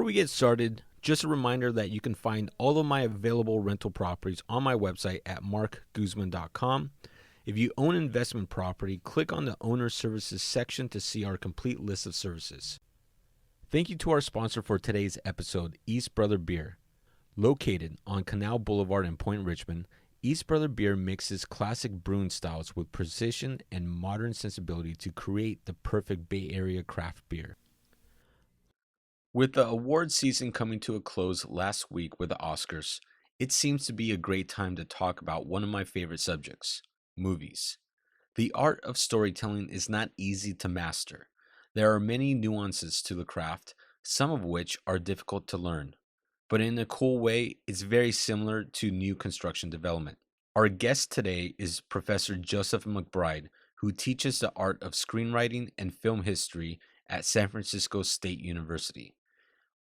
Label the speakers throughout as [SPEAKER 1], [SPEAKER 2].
[SPEAKER 1] Before we get started, just a reminder that you can find all of my available rental properties on my website at marcguzman.com. If you own investment property, click on the Owner Services section to see our complete list of services. Thank you to our sponsor for today's episode, East Brother Beer. Located on Canal Boulevard in Point Richmond, East Brother Beer mixes classic brewing styles with precision and modern sensibility to create the perfect Bay Area craft beer. With the award season coming to a close last week with the Oscars, it seems to be a great time to talk about one of my favorite subjects, movies. The art of storytelling is not easy to master. There are many nuances to the craft, some of which are difficult to learn. But in a cool way, it's very similar to new construction development. Our guest today is Professor Joseph McBride, who teaches the art of screenwriting and film history at San Francisco State University.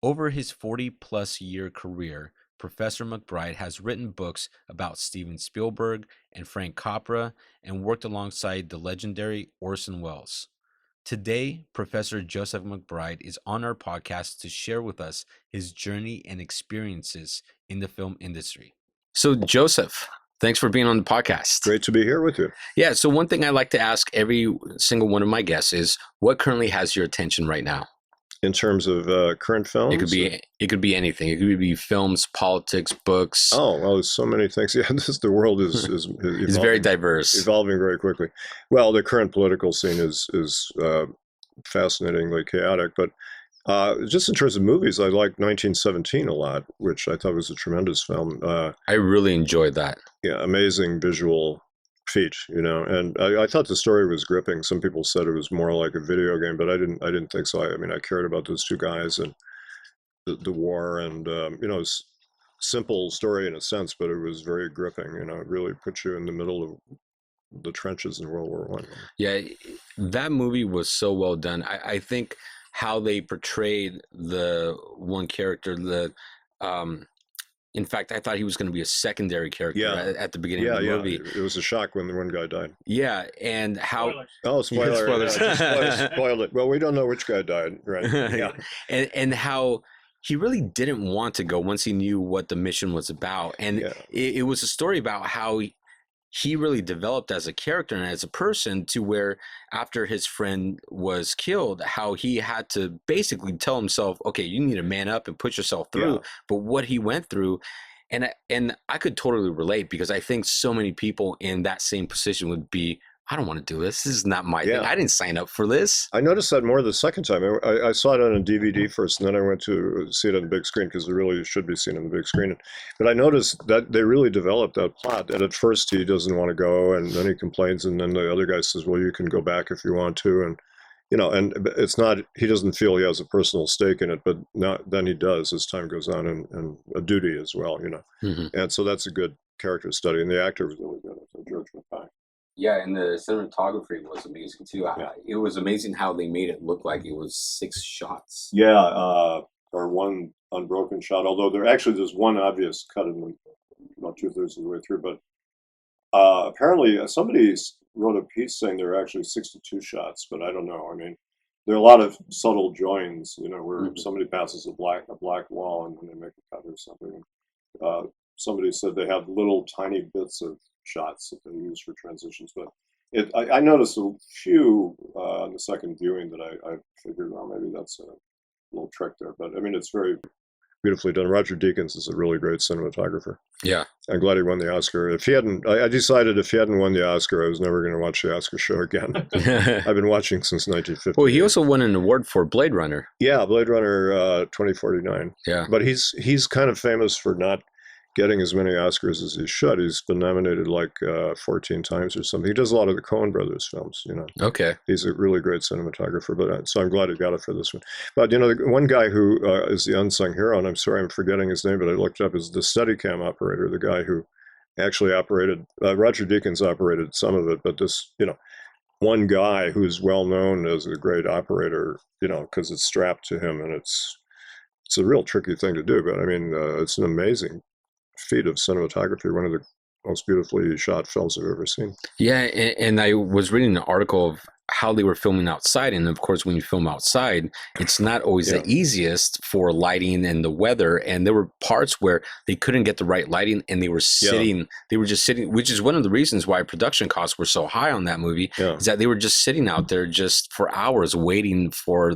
[SPEAKER 1] Over his 40-plus year career, Professor McBride has written books about Steven Spielberg and Frank Capra and worked alongside the legendary Orson Wells. Today, Professor Joseph McBride is on our podcast to share with us his journey and experiences in the film industry. So, Joseph, thanks for being on the podcast.
[SPEAKER 2] Great to be here with you.
[SPEAKER 1] Yeah, so one thing I like to ask every single one of my guests is, what currently has your attention right now?
[SPEAKER 2] In terms of current films?
[SPEAKER 1] It could be anything. It could be films, politics, books.
[SPEAKER 2] Oh, well, there's so many things. Yeah, the world is
[SPEAKER 1] it's very diverse.
[SPEAKER 2] Evolving very quickly. Well, the current political scene is fascinatingly chaotic. But just in terms of movies, I like 1917 a lot, which I thought was a tremendous film.
[SPEAKER 1] I really enjoyed that.
[SPEAKER 2] Yeah, amazing visual feat, and I thought the story was gripping. Some people said it was more like a video game, but I didn't think so. I mean, I cared about those two guys and the war, and it's simple story in a sense, but it was very gripping. It really put you in the middle of the trenches in World War I.
[SPEAKER 1] Yeah, that movie was so well done. I think how they portrayed the one character, in fact, I thought he was going to be a secondary character at the beginning of the movie.
[SPEAKER 2] It was a shock when the one guy died.
[SPEAKER 1] Yeah, and how...
[SPEAKER 2] Spoilers. Spoiled it. Well, we don't know which guy died, right? Yeah.
[SPEAKER 1] and how he really didn't want to go once he knew what the mission was about. And it was a story about how he really developed as a character and as a person, to where after his friend was killed, how he had to basically tell himself, okay, you need to man up and push yourself through. Yeah. But what he went through, and I could totally relate, because I think so many people in that same position would be, I don't want to do this. This is not my thing. I didn't sign up for this.
[SPEAKER 2] I noticed that more the second time. I saw it on a DVD first, and then I went to see it on the big screen, because it really should be seen on the big screen. But I noticed that they really developed that plot. And at first he doesn't want to go, and then he complains, and then the other guy says, well, you can go back if you want to. And, and it's not, he doesn't feel he has a personal stake in it, but then he does as time goes on, and a duty as well, Mm-hmm. And so that's a good character study. And the actor was really good. George McBride.
[SPEAKER 1] Yeah, and the cinematography was amazing too. It was amazing how they made it look like it was 6 shots.
[SPEAKER 2] Yeah, or one unbroken shot. Although there's one obvious cut in about 2/3 of the way through. But apparently somebody wrote a piece saying there are actually 62 shots, but I don't know. I mean, there are a lot of subtle joins, where somebody passes a black wall and then they make a cut or something. Somebody said they have little tiny bits of shots that they use for transitions, but I noticed a few on the second viewing that I figured, well, maybe that's a little trick there. But I mean, it's very beautifully done. Roger Deakins is a really great cinematographer.
[SPEAKER 1] Yeah,
[SPEAKER 2] I'm glad he won the Oscar. If he hadn't, I decided if he hadn't won the Oscar, I was never going to watch the Oscar show again. I've been watching since 1950.
[SPEAKER 1] Well, he also won an award for Blade Runner.
[SPEAKER 2] Yeah, Blade Runner 2049.
[SPEAKER 1] Yeah,
[SPEAKER 2] but he's kind of famous for not getting as many Oscars as he should. He's been nominated like 14 times or something. He does a lot of the Coen brothers films,
[SPEAKER 1] Okay.
[SPEAKER 2] He's a really great cinematographer, but so I'm glad he got it for this one. But, the one guy who is the unsung hero, and I'm sorry I'm forgetting his name, but I looked up, is the Steadicam operator, the guy who actually operated, Roger Deakins operated some of it, but this, one guy who's well known as a great operator, because it's strapped to him, and it's a real tricky thing to do, but I mean, it's an amazing feat of cinematography, one of the most beautifully shot films I've ever seen.
[SPEAKER 1] Yeah, and I was reading an article of how they were filming outside. And of course, when you film outside, it's not always the easiest for lighting and the weather. And there were parts where they couldn't get the right lighting, and they were just sitting, which is one of the reasons why production costs were so high on that movie, is that they were just sitting out there just for hours waiting for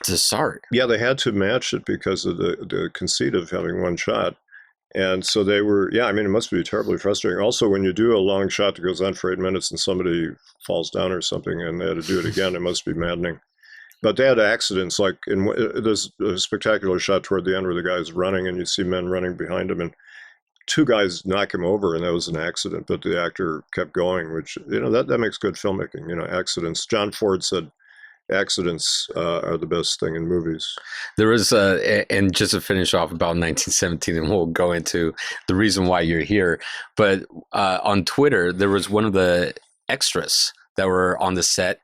[SPEAKER 1] to start.
[SPEAKER 2] Yeah, they had to match it because of the conceit of having one shot. And so they were, I mean, it must be terribly frustrating. Also, when you do a long shot that goes on for 8 minutes and somebody falls down or something and they had to do it again, it must be maddening. But they had accidents, like there's a spectacular shot toward the end where the guy's running and you see men running behind him and two guys knock him over, and that was an accident, but the actor kept going, which, that makes good filmmaking, accidents. John Ford said, accidents are the best thing in movies.
[SPEAKER 1] There was, and just to finish off about 1917, and we'll go into the reason why you're here, but on Twitter, there was one of the extras that were on the set,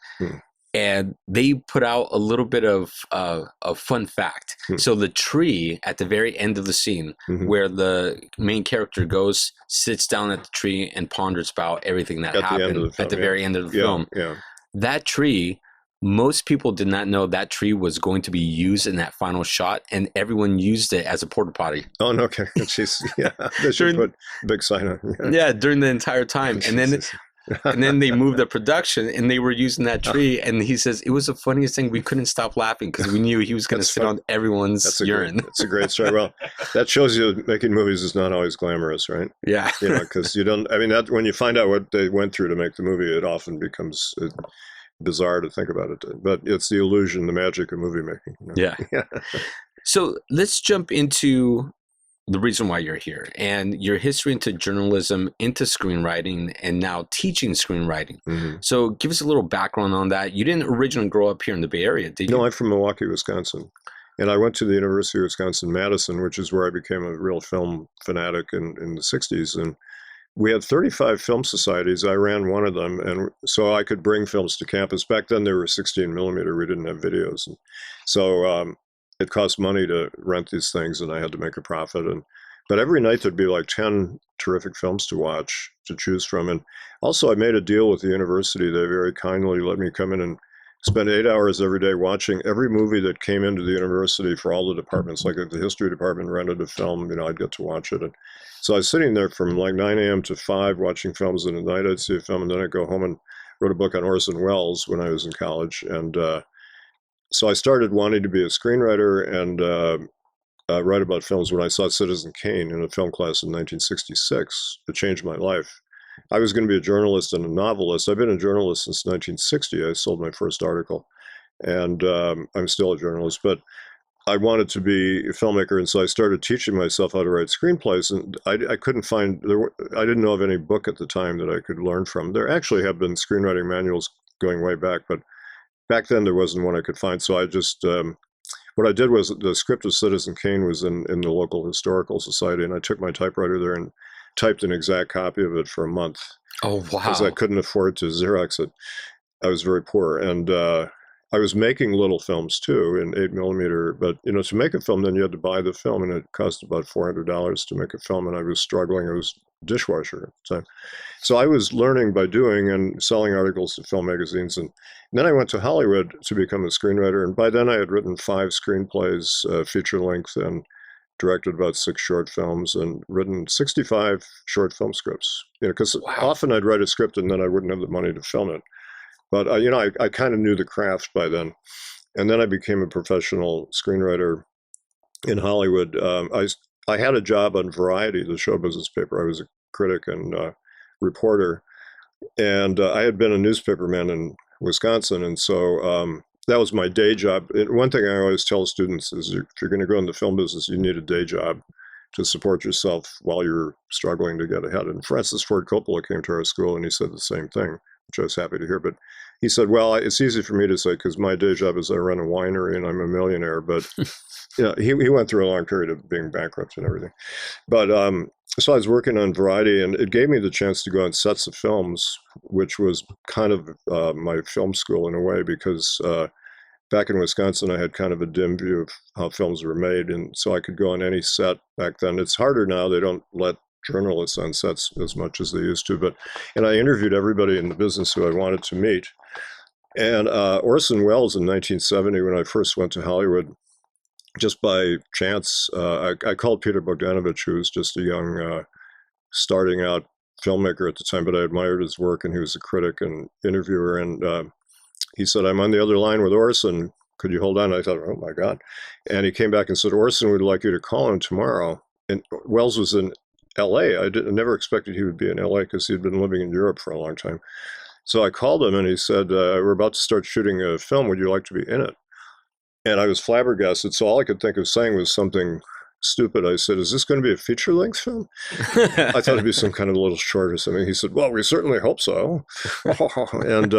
[SPEAKER 1] and they put out a little bit of a fun fact. So the tree at the very end of the scene, where the main character goes, sits down at the tree and ponders about everything that happened at the very end of the film. That tree, most people did not know that tree was going to be used in that final shot, and everyone used it as a porta potty.
[SPEAKER 2] Oh, no, okay. Jeez, they should put a big sign on.
[SPEAKER 1] Yeah, during the entire time. And then they moved the production, and they were using that tree. And he says, it was the funniest thing. We couldn't stop laughing because we knew he was going to sit on everyone's urine.
[SPEAKER 2] That's a great story. Well, that shows you making movies is not always glamorous, right?
[SPEAKER 1] Yeah.
[SPEAKER 2] Because you don't, I mean, when you find out what they went through to make the movie, it often becomes bizarre to think about it, but it's the illusion, the magic of movie making.
[SPEAKER 1] Yeah. So let's jump into the reason why you're here and your history into journalism, into screenwriting, and now teaching screenwriting. So give us a little background on that. You didn't originally grow up here in the Bay Area, did you?
[SPEAKER 2] No, I'm from Milwaukee, Wisconsin. And I went to the University of Wisconsin-Madison, which is where I became a real film fanatic in the 60s. And we had 35 film societies. I ran one of them, and so I could bring films to campus. Back then, they were 16 millimeter. We didn't have videos. And so it cost money to rent these things, and I had to make a profit. But every night, there'd be like 10 terrific films to watch, to choose from. And also, I made a deal with the university. They very kindly let me come in and spend 8 hours every day watching every movie that came into the university for all the departments. Like if the history department rented a film, I'd get to watch it. And so I was sitting there from like 9 a.m. to 5 watching films, and at night I'd see a film, and then I'd go home and wrote a book on Orson Wells when I was in college. And so I started wanting to be a screenwriter and write about films when I saw Citizen Kane in a film class in 1966. It changed my life. I was going to be a journalist and a novelist. I've been a journalist since 1960. I sold my first article, and I'm still a journalist, but I wanted to be a filmmaker, and so I started teaching myself how to write screenplays, and I couldn't find, I didn't know of any book at the time that I could learn from. There actually have been screenwriting manuals going way back, but back then there wasn't one I could find, so I just, what I did was the script of Citizen Kane was in the local historical society, and I took my typewriter there and typed an exact copy of it for a month.
[SPEAKER 1] Oh, wow.
[SPEAKER 2] Because I couldn't afford to Xerox it. I was very poor, and I was making little films too in 8 millimeter, but to make a film, then you had to buy the film, and it cost about $400 to make a film, and I was struggling. I was a dishwasher at the time. So I was learning by doing and selling articles to film magazines, and then I went to Hollywood to become a screenwriter, and by then I had written 5 screenplays, feature length, and directed about 6 short films, and written 65 short film scripts. Because often I'd write a script and then I wouldn't have the money to film it. But I kind of knew the craft by then, and then I became a professional screenwriter in Hollywood. I had a job on Variety, the show business paper. I was a critic and reporter, and I had been a newspaperman in Wisconsin, and so that was my day job. One thing I always tell students is if you're going to go in the film business, you need a day job to support yourself while you're struggling to get ahead. And Francis Ford Coppola came to our school, and he said the same thing, which I was happy to hear. But he said, well, it's easy for me to say because my day job is I run a winery and I'm a millionaire. But he went through a long period of being bankrupt and everything. But so I was working on Variety, and it gave me the chance to go on sets of films, which was kind of my film school in a way, because back in Wisconsin, I had kind of a dim view of how films were made. And so I could go on any set back then. It's harder now. They don't let journalists on sets as much as they used to. And I interviewed everybody in the business who I wanted to meet. And Orson Welles in 1970, when I first went to Hollywood, just by chance, I called Peter Bogdanovich, who was just a young, starting out filmmaker at the time, but I admired his work, and he was a critic and interviewer. And he said, "I'm on the other line with Orson. Could you hold on?" I thought, "Oh my God!" And he came back and said, "Orson would like you to call him tomorrow." And Wells was in L.A. I never expected he would be in L.A. because he'd been living in Europe for a long time. So I called him, and he said, "We're about to start shooting a film. Would you like to be in it?" And I was flabbergasted. So all I could think of saying was something stupid. I said, "Is this going to be a feature-length film?" I thought it'd be some kind of a little short or something. He said, "Well, we certainly hope so." And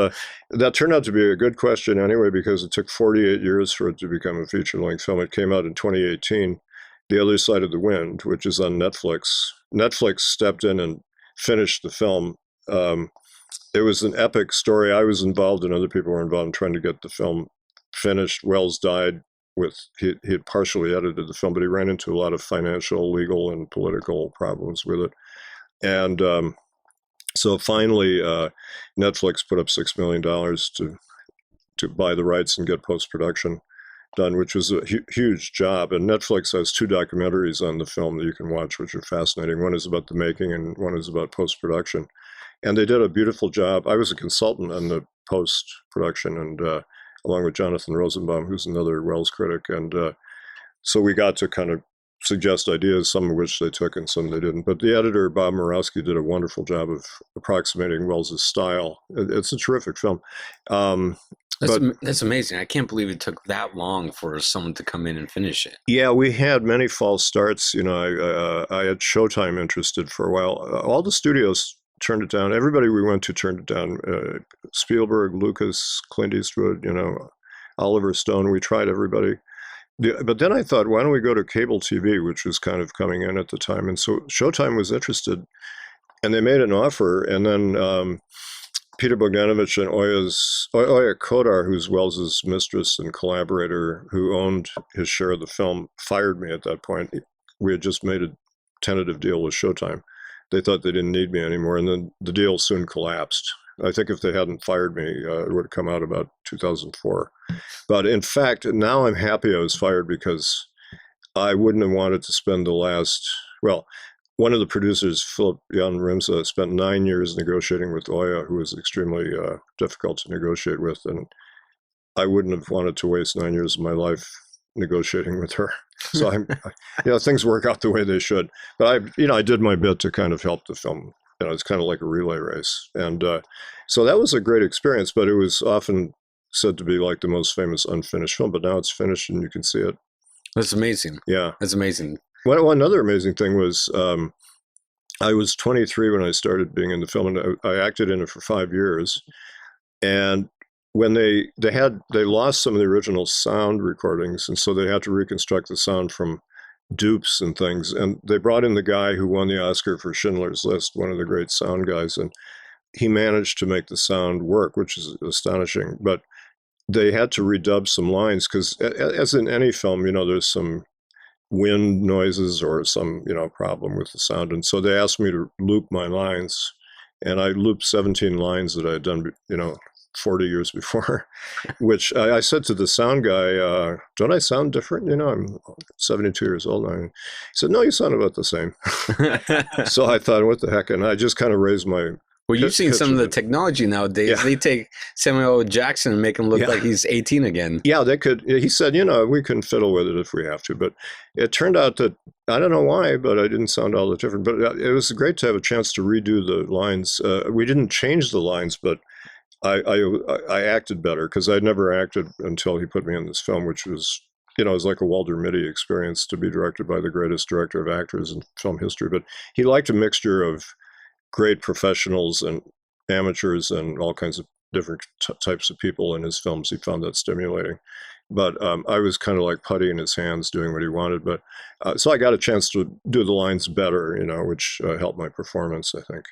[SPEAKER 2] that turned out to be a good question anyway, because it took 48 years for it to become a feature-length film. It came out in 2018, The Other Side of the Wind, which is on Netflix. Netflix stepped in and finished the film. It was an epic story. I was involved, and other people were involved in trying to get the film finished. Wells died he had partially edited the film, but he ran into a lot of financial, legal, and political problems with it. And so finally, Netflix put up $6 million to buy the rights and get post-production done, which was a huge job. And Netflix has 2 documentaries on the film that you can watch, which are fascinating. One is about the making, and one is about post-production. And they did a beautiful job. I was a consultant on the post-production, and along with Jonathan Rosenbaum, who's another Wells critic. And so we got to kind of suggest ideas, some of which they took and some they didn't. But the editor, Bob Murawski, did a wonderful job of approximating Wells's style. It's a terrific film.
[SPEAKER 3] That's amazing. I can't believe it took that long for someone to come in and finish it.
[SPEAKER 2] Yeah, we had many false starts. You know, I had Showtime interested for a while. All the studios turned it down. Everybody we went to turned it down. Spielberg, Lucas, Clint Eastwood, Oliver Stone. We tried everybody. But then I thought, why don't we go to cable TV, which was kind of coming in at the time? And so Showtime was interested, and they made an offer. And then Peter Bogdanovich and Oya Kodar, who's Wells's mistress and collaborator, who owned his share of the film, fired me at that point. We had just made a tentative deal with Showtime. They thought they didn't need me anymore, and then the deal soon collapsed. I think if they hadn't fired me, it would have come out about 2004. But in fact, now I'm happy I was fired, because I wouldn't have wanted to spend one of the producers, Philip Jan Rimza, spent 9 years negotiating with Oya, who was extremely difficult to negotiate with. And I wouldn't have wanted to waste 9 years of my life negotiating with her. So things work out the way they should. But I did my bit to kind of help the film. It's kind of like a relay race. And so that was a great experience, but it was often said to be like the most famous unfinished film, but now it's finished and you can see it.
[SPEAKER 3] That's amazing.
[SPEAKER 2] Yeah.
[SPEAKER 3] That's amazing.
[SPEAKER 2] One other amazing thing was I was 23 when I started being in the film, and I acted in it for 5 years. And when they lost some of the original sound recordings, and so they had to reconstruct the sound from dupes and things. And they brought in the guy who won the Oscar for Schindler's List, one of the great sound guys, and he managed to make the sound work, which is astonishing. But they had to redub some lines, because as in any film, there's some wind noises or some problem with the sound, and so they asked me to loop my lines, and I looped 17 lines that I had done 40 years before, which I said to the sound guy, don't I sound different? I'm 72 years old now. He said, no, you sound about the same. So I thought, what the heck? And I just kind of raised my
[SPEAKER 3] Well, you've seen some of the technology nowadays. Yeah. They take Samuel L. Jackson and make him look like he's 18 again.
[SPEAKER 2] Yeah, they could. He said, we can fiddle with it if we have to. But it turned out that, I don't know why, but I didn't sound all that different. But it was great to have a chance to redo the lines. We didn't change the lines, but I acted better, because I'd never acted until he put me in this film, which was, it was like a Walter Mitty experience to be directed by the greatest director of actors in film history. But he liked a mixture of great professionals and amateurs and all kinds of different types of people in his films. He found that stimulating. But I was kind of like putty in his hands doing what he wanted. But so I got a chance to do the lines better, which helped my performance, I think.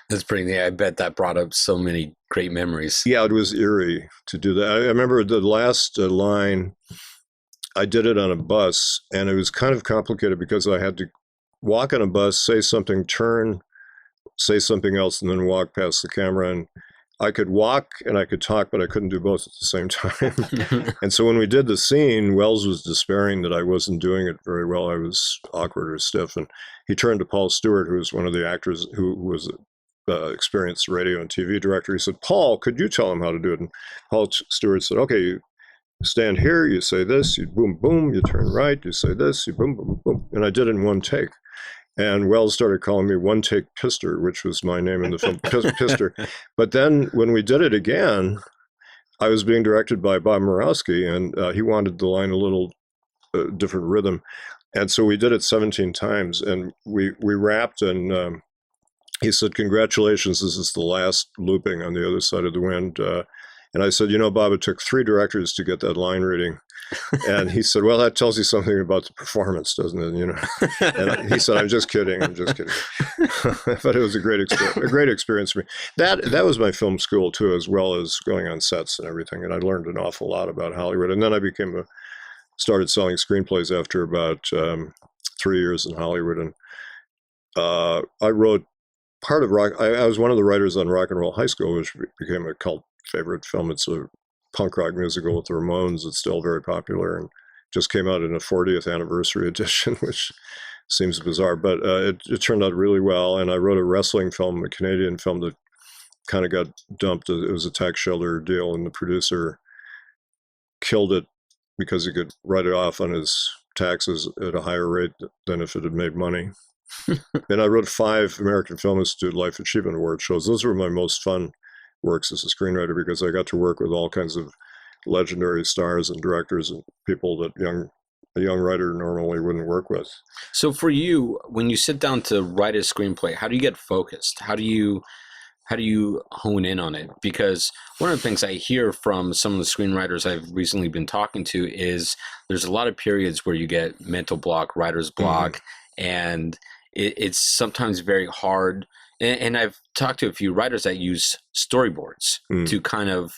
[SPEAKER 3] That's pretty neat. I bet that brought up so many great memories.
[SPEAKER 2] Yeah, it was eerie to do that. I remember the last line, I did it on a bus, and it was kind of complicated because I had to walk on a bus, say something, turn, say something else, and then walk past the camera. And I could walk and I could talk, but I couldn't do both at the same time. And so when we did the scene, Wells was despairing that I wasn't doing it very well. I was awkward or stiff. And he turned to Paul Stewart, who was one of the actors who was experienced radio and TV director. He said, Paul, could you tell him how to do it? And Paul Stewart said, okay, you stand here, you say this, you boom, boom, you turn right, you say this, you boom, boom, boom. And I did it in one take. And Wells started calling me One Take Pister, which was my name in the film, Pister. But then when we did it again, I was being directed by Bob Murawski, and he wanted the line a little different rhythm. And so we did it 17 times, and we wrapped, and he said, congratulations, this is the last looping on the other side of the wind. And I said, Bob, it took 3 directors to get that line reading. And he said, well, that tells you something about the performance, doesn't it? And he said, I'm just kidding. But it was a great experience for me. That was my film school, too, as well as going on sets and everything. And I learned an awful lot about Hollywood. And then I started selling screenplays after about 3 years in Hollywood. And I wrote part of rock. I was one of the writers on Rock and Roll High School, which became a cult favorite film. It's a punk rock musical with the Ramones. It's still very popular and just came out in a 40th anniversary edition, which seems bizarre, but it turned out really well. And I wrote a wrestling film, a Canadian film that kind of got dumped. It was a tax shelter deal, and the producer killed it because he could write it off on his taxes at a higher rate than if it had made money. And I wrote 5 American Film Institute Life Achievement Award shows. Those were my most fun works as a screenwriter because I got to work with all kinds of legendary stars and directors and people that a young writer normally wouldn't work with.
[SPEAKER 3] So for you, when you sit down to write a screenplay, how do you get focused? How do you hone in on it? Because one of the things I hear from some of the screenwriters I've recently been talking to is there's a lot of periods where you get mental block, writer's block, and it's sometimes very hard. And I've talked to a few writers that use storyboards to kind of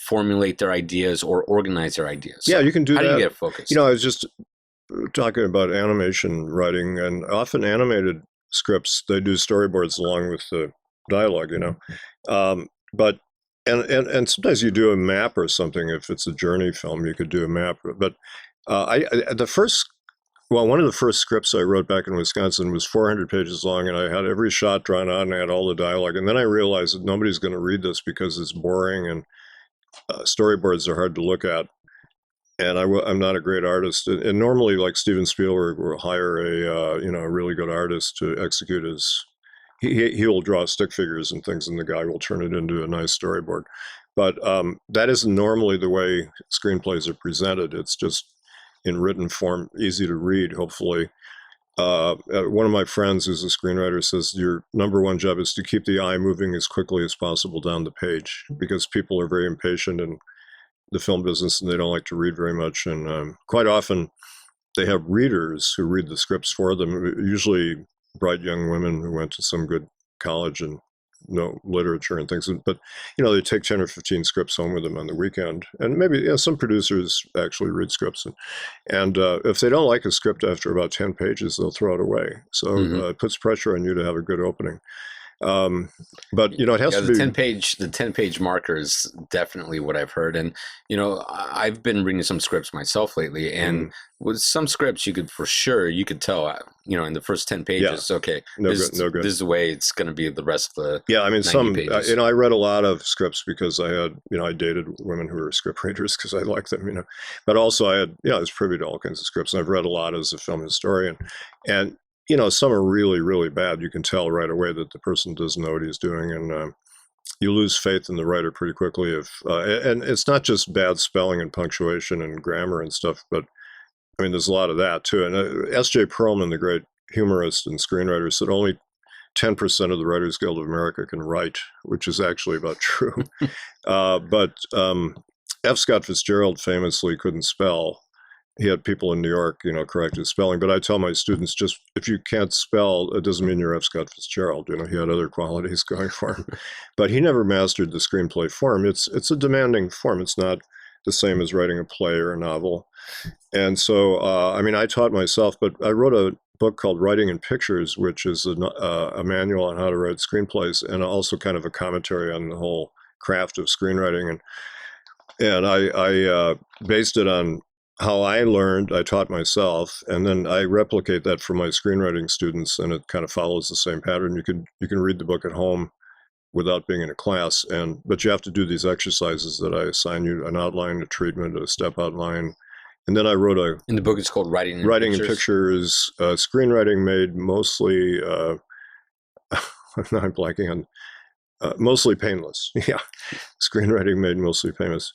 [SPEAKER 3] formulate their ideas or organize their ideas.
[SPEAKER 2] Yeah, you can do that.
[SPEAKER 3] How do you get focused?
[SPEAKER 2] I was just talking about animation writing, and often animated scripts, they do storyboards along with the dialogue, but and sometimes you do a map or something. If it's a journey film, you could do a map. But one of the first scripts I wrote back in Wisconsin was 400 pages long, and I had every shot drawn out and I had all the dialogue. And then I realized that nobody's going to read this because it's boring and storyboards are hard to look at. And I'm not a great artist. And normally, like Steven Spielberg will hire a really good artist to execute his. He will draw stick figures and things, and the guy will turn it into a nice storyboard. But that isn't normally the way screenplays are presented. It's just in written form, easy to read, hopefully. One of my friends who's a screenwriter says your number one job is to keep the eye moving as quickly as possible down the page, because people are very impatient in the film business and they don't like to read very much. And quite often they have readers who read the scripts for them, usually bright young women who went to some good college and know literature and things. But, they take 10 or 15 scripts home with them on the weekend. And maybe some producers actually read scripts. And if they don't like a script after about 10 pages, they'll throw it away. So it puts pressure on you to have a good opening. But it has to be
[SPEAKER 3] the 10-page marker is definitely what I've heard. And, I've been reading some scripts myself lately, and with some scripts you could tell, in the first 10 pages, okay, this is the way it's going to be the rest of the 90 pages.
[SPEAKER 2] I read a lot of scripts because I had, I dated women who were script readers because I liked them, but also I was privy to all kinds of scripts, and I've read a lot as a film historian. And some are really, really bad. You can tell right away that the person doesn't know what he's doing, and you lose faith in the writer pretty quickly. And it's not just bad spelling and punctuation and grammar and stuff, but there's a lot of that too. And S.J. Perlman, the great humorist and screenwriter, said only 10% of the Writers Guild of America can write, which is actually about true. But F. Scott Fitzgerald famously couldn't spell. He had people in New York, correct his spelling. But I tell my students, just if you can't spell, it doesn't mean you're F. Scott Fitzgerald. He had other qualities going for him. But he never mastered the screenplay form. It's a demanding form. It's not the same as writing a play or a novel. And so, I taught myself, but I wrote a book called Writing in Pictures, which is a manual on how to write screenplays, and also kind of a commentary on the whole craft of screenwriting, and I based it on how I learned. I taught myself, and then I replicate that for my screenwriting students, and it kind of follows the same pattern. You can read the book at home without being in a class, but you have to do these exercises that I assign you: an outline, a treatment, a step outline. And then I wrote
[SPEAKER 3] in the book, it's called Writing in
[SPEAKER 2] Writing
[SPEAKER 3] Pictures.
[SPEAKER 2] in Pictures, screenwriting made mostly, I'm blanking on, mostly painless. Yeah, screenwriting made mostly painless.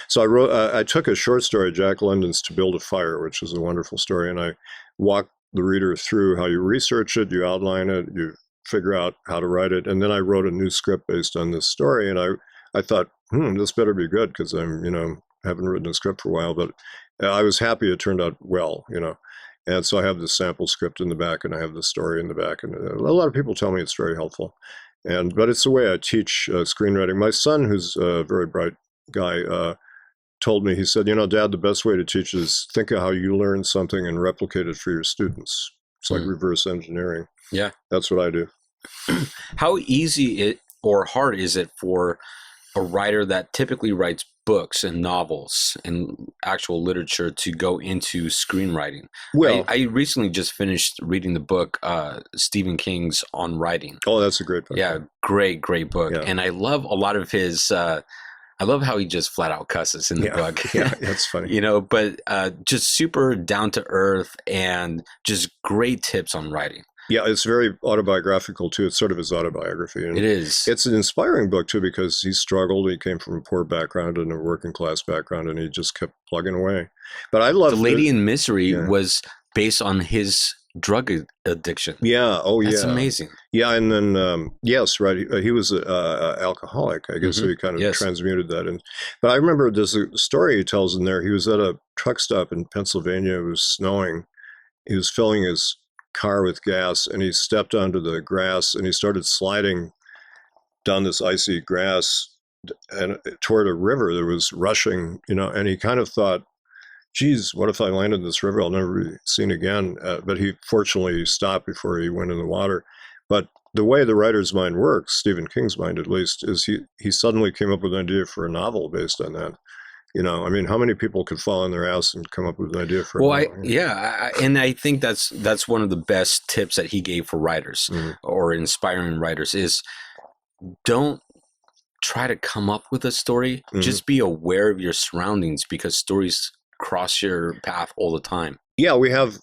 [SPEAKER 2] So I took a short story, Jack London's To Build a Fire, which is a wonderful story, and I walked the reader through how you research it, you outline it, you figure out how to write it, and then I wrote a new script based on this story, and I thought, this better be good, because haven't written a script for a while, but I was happy it turned out well, and so I have this sample script in the back, and I have the story in the back, and a lot of people tell me it's very helpful, but it's the way I teach screenwriting. My son, who's a very bright guy, told me, he said, Dad, the best way to teach is think of how you learn something and replicate it for your students. It's like reverse engineering.
[SPEAKER 3] Yeah.
[SPEAKER 2] That's what I do.
[SPEAKER 3] How easy or hard is it for a writer that typically writes books and novels and actual literature to go into screenwriting?
[SPEAKER 2] Well,
[SPEAKER 3] I recently just finished reading the book, Stephen King's On Writing.
[SPEAKER 2] Oh, that's a great book.
[SPEAKER 3] Yeah, great book.
[SPEAKER 2] Yeah.
[SPEAKER 3] And I love a lot of his, I love how he just flat out cusses in the book.
[SPEAKER 2] Yeah, that's funny.
[SPEAKER 3] But just super down to earth and just great tips on writing.
[SPEAKER 2] Yeah, it's very autobiographical, too. It's sort of his autobiography. And
[SPEAKER 3] it is.
[SPEAKER 2] It's an inspiring book, too, because he struggled. He came from a poor background and a working class background, and he just kept plugging away. But I love
[SPEAKER 3] The Lady in Misery was based on his drug addiction.
[SPEAKER 2] Yeah. Oh, yeah.
[SPEAKER 3] That's amazing.
[SPEAKER 2] Yeah. And then, yes, right. He was an alcoholic, I guess. So he kind of transmuted that. But I remember there's a story he tells in there. He was at a truck stop in Pennsylvania. It was snowing. He was filling his car with gas, and he stepped onto the grass, and he started sliding down this icy grass and toward a river that was rushing, and he kind of thought, geez, what if I landed in this river? I'll never be seen again. But he fortunately stopped before he went in the water. But the way the writer's mind works, Stephen King's mind at least, is he suddenly came up with an idea for a novel based on that. How many people could fall on their ass and come up with an idea for a novel?
[SPEAKER 3] And I think that's one of the best tips that he gave for writers or inspiring writers is don't try to come up with a story. Just be aware of your surroundings, because stories cross your path all the time.
[SPEAKER 2] Yeah, we have,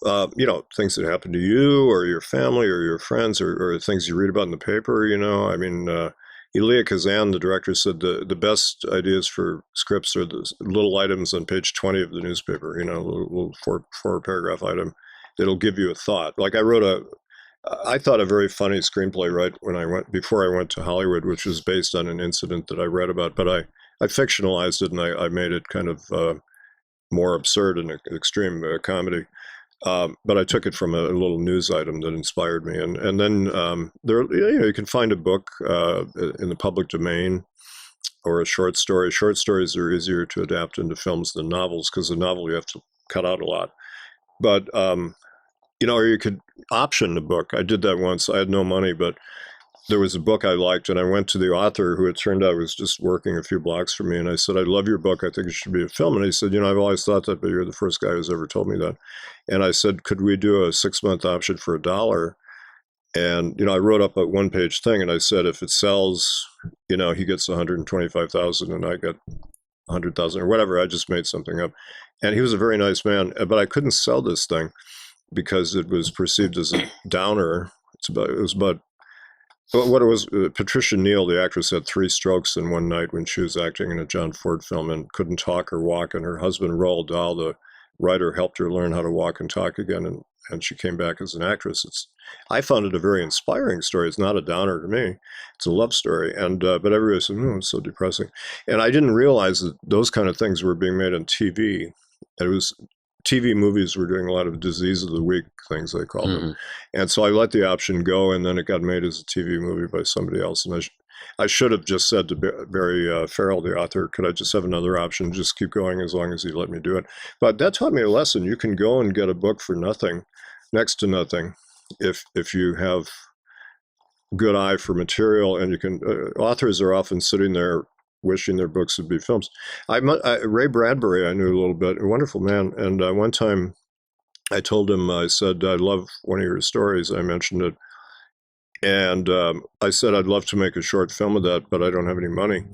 [SPEAKER 2] things that happen to you or your family or your friends or things you read about in the paper, Elia Kazan, the director, said the best ideas for scripts are the little items on page 20 of the newspaper, a little four paragraph item that'll give you a thought. Like I thought a very funny screenplay before I went to Hollywood, which was based on an incident that I read about, but I fictionalized it, and I made it kind of more absurd and extreme comedy. But I took it from a little news item that inspired me, and then you can find a book in the public domain or a short story. Short stories are easier to adapt into films than novels, because a novel you have to cut out a lot. But or you could option a book. I did that once. I had no money, but there was a book I liked, and I went to the author, who it turned out was just working a few blocks from me, and I said, I love your book. I think it should be a film. And he said, I've always thought that, but you're the first guy who's ever told me that. And I said, could we do a 6-month option for $1? And, I wrote up a 1-page thing, and I said, if it sells, he gets 125,000 and I get 100,000 or whatever. I just made something up. And he was a very nice man, but I couldn't sell this thing because it was perceived as a downer. What it was, Patricia Neal, the actress, had 3 strokes in one night when she was acting in a John Ford film and couldn't talk or walk. And her husband, Roald Dahl, the writer, helped her learn how to walk and talk again. And she came back as an actress. I found it a very inspiring story. It's not a downer to me. It's a love story. And but everybody said, it's so depressing. And I didn't realize that those kind of things were being made on TV. TV movies were doing a lot of disease of the week things, they called them. And so I let the option go, and then it got made as a TV movie by somebody else. And I should have just said to Barry Farrell, the author, could I just have another option, just keep going as long as he let me do it. But that taught me a lesson. You can go and get a book for nothing, next to nothing, if you have good eye for material, and you can. Authors are often sitting there wishing their books would be films. Ray Bradbury, I knew a little bit, a wonderful man, and one time I told him, I said, I love one of your stories. I mentioned it. And I said, I'd love to make a short film of that, but I don't have any money.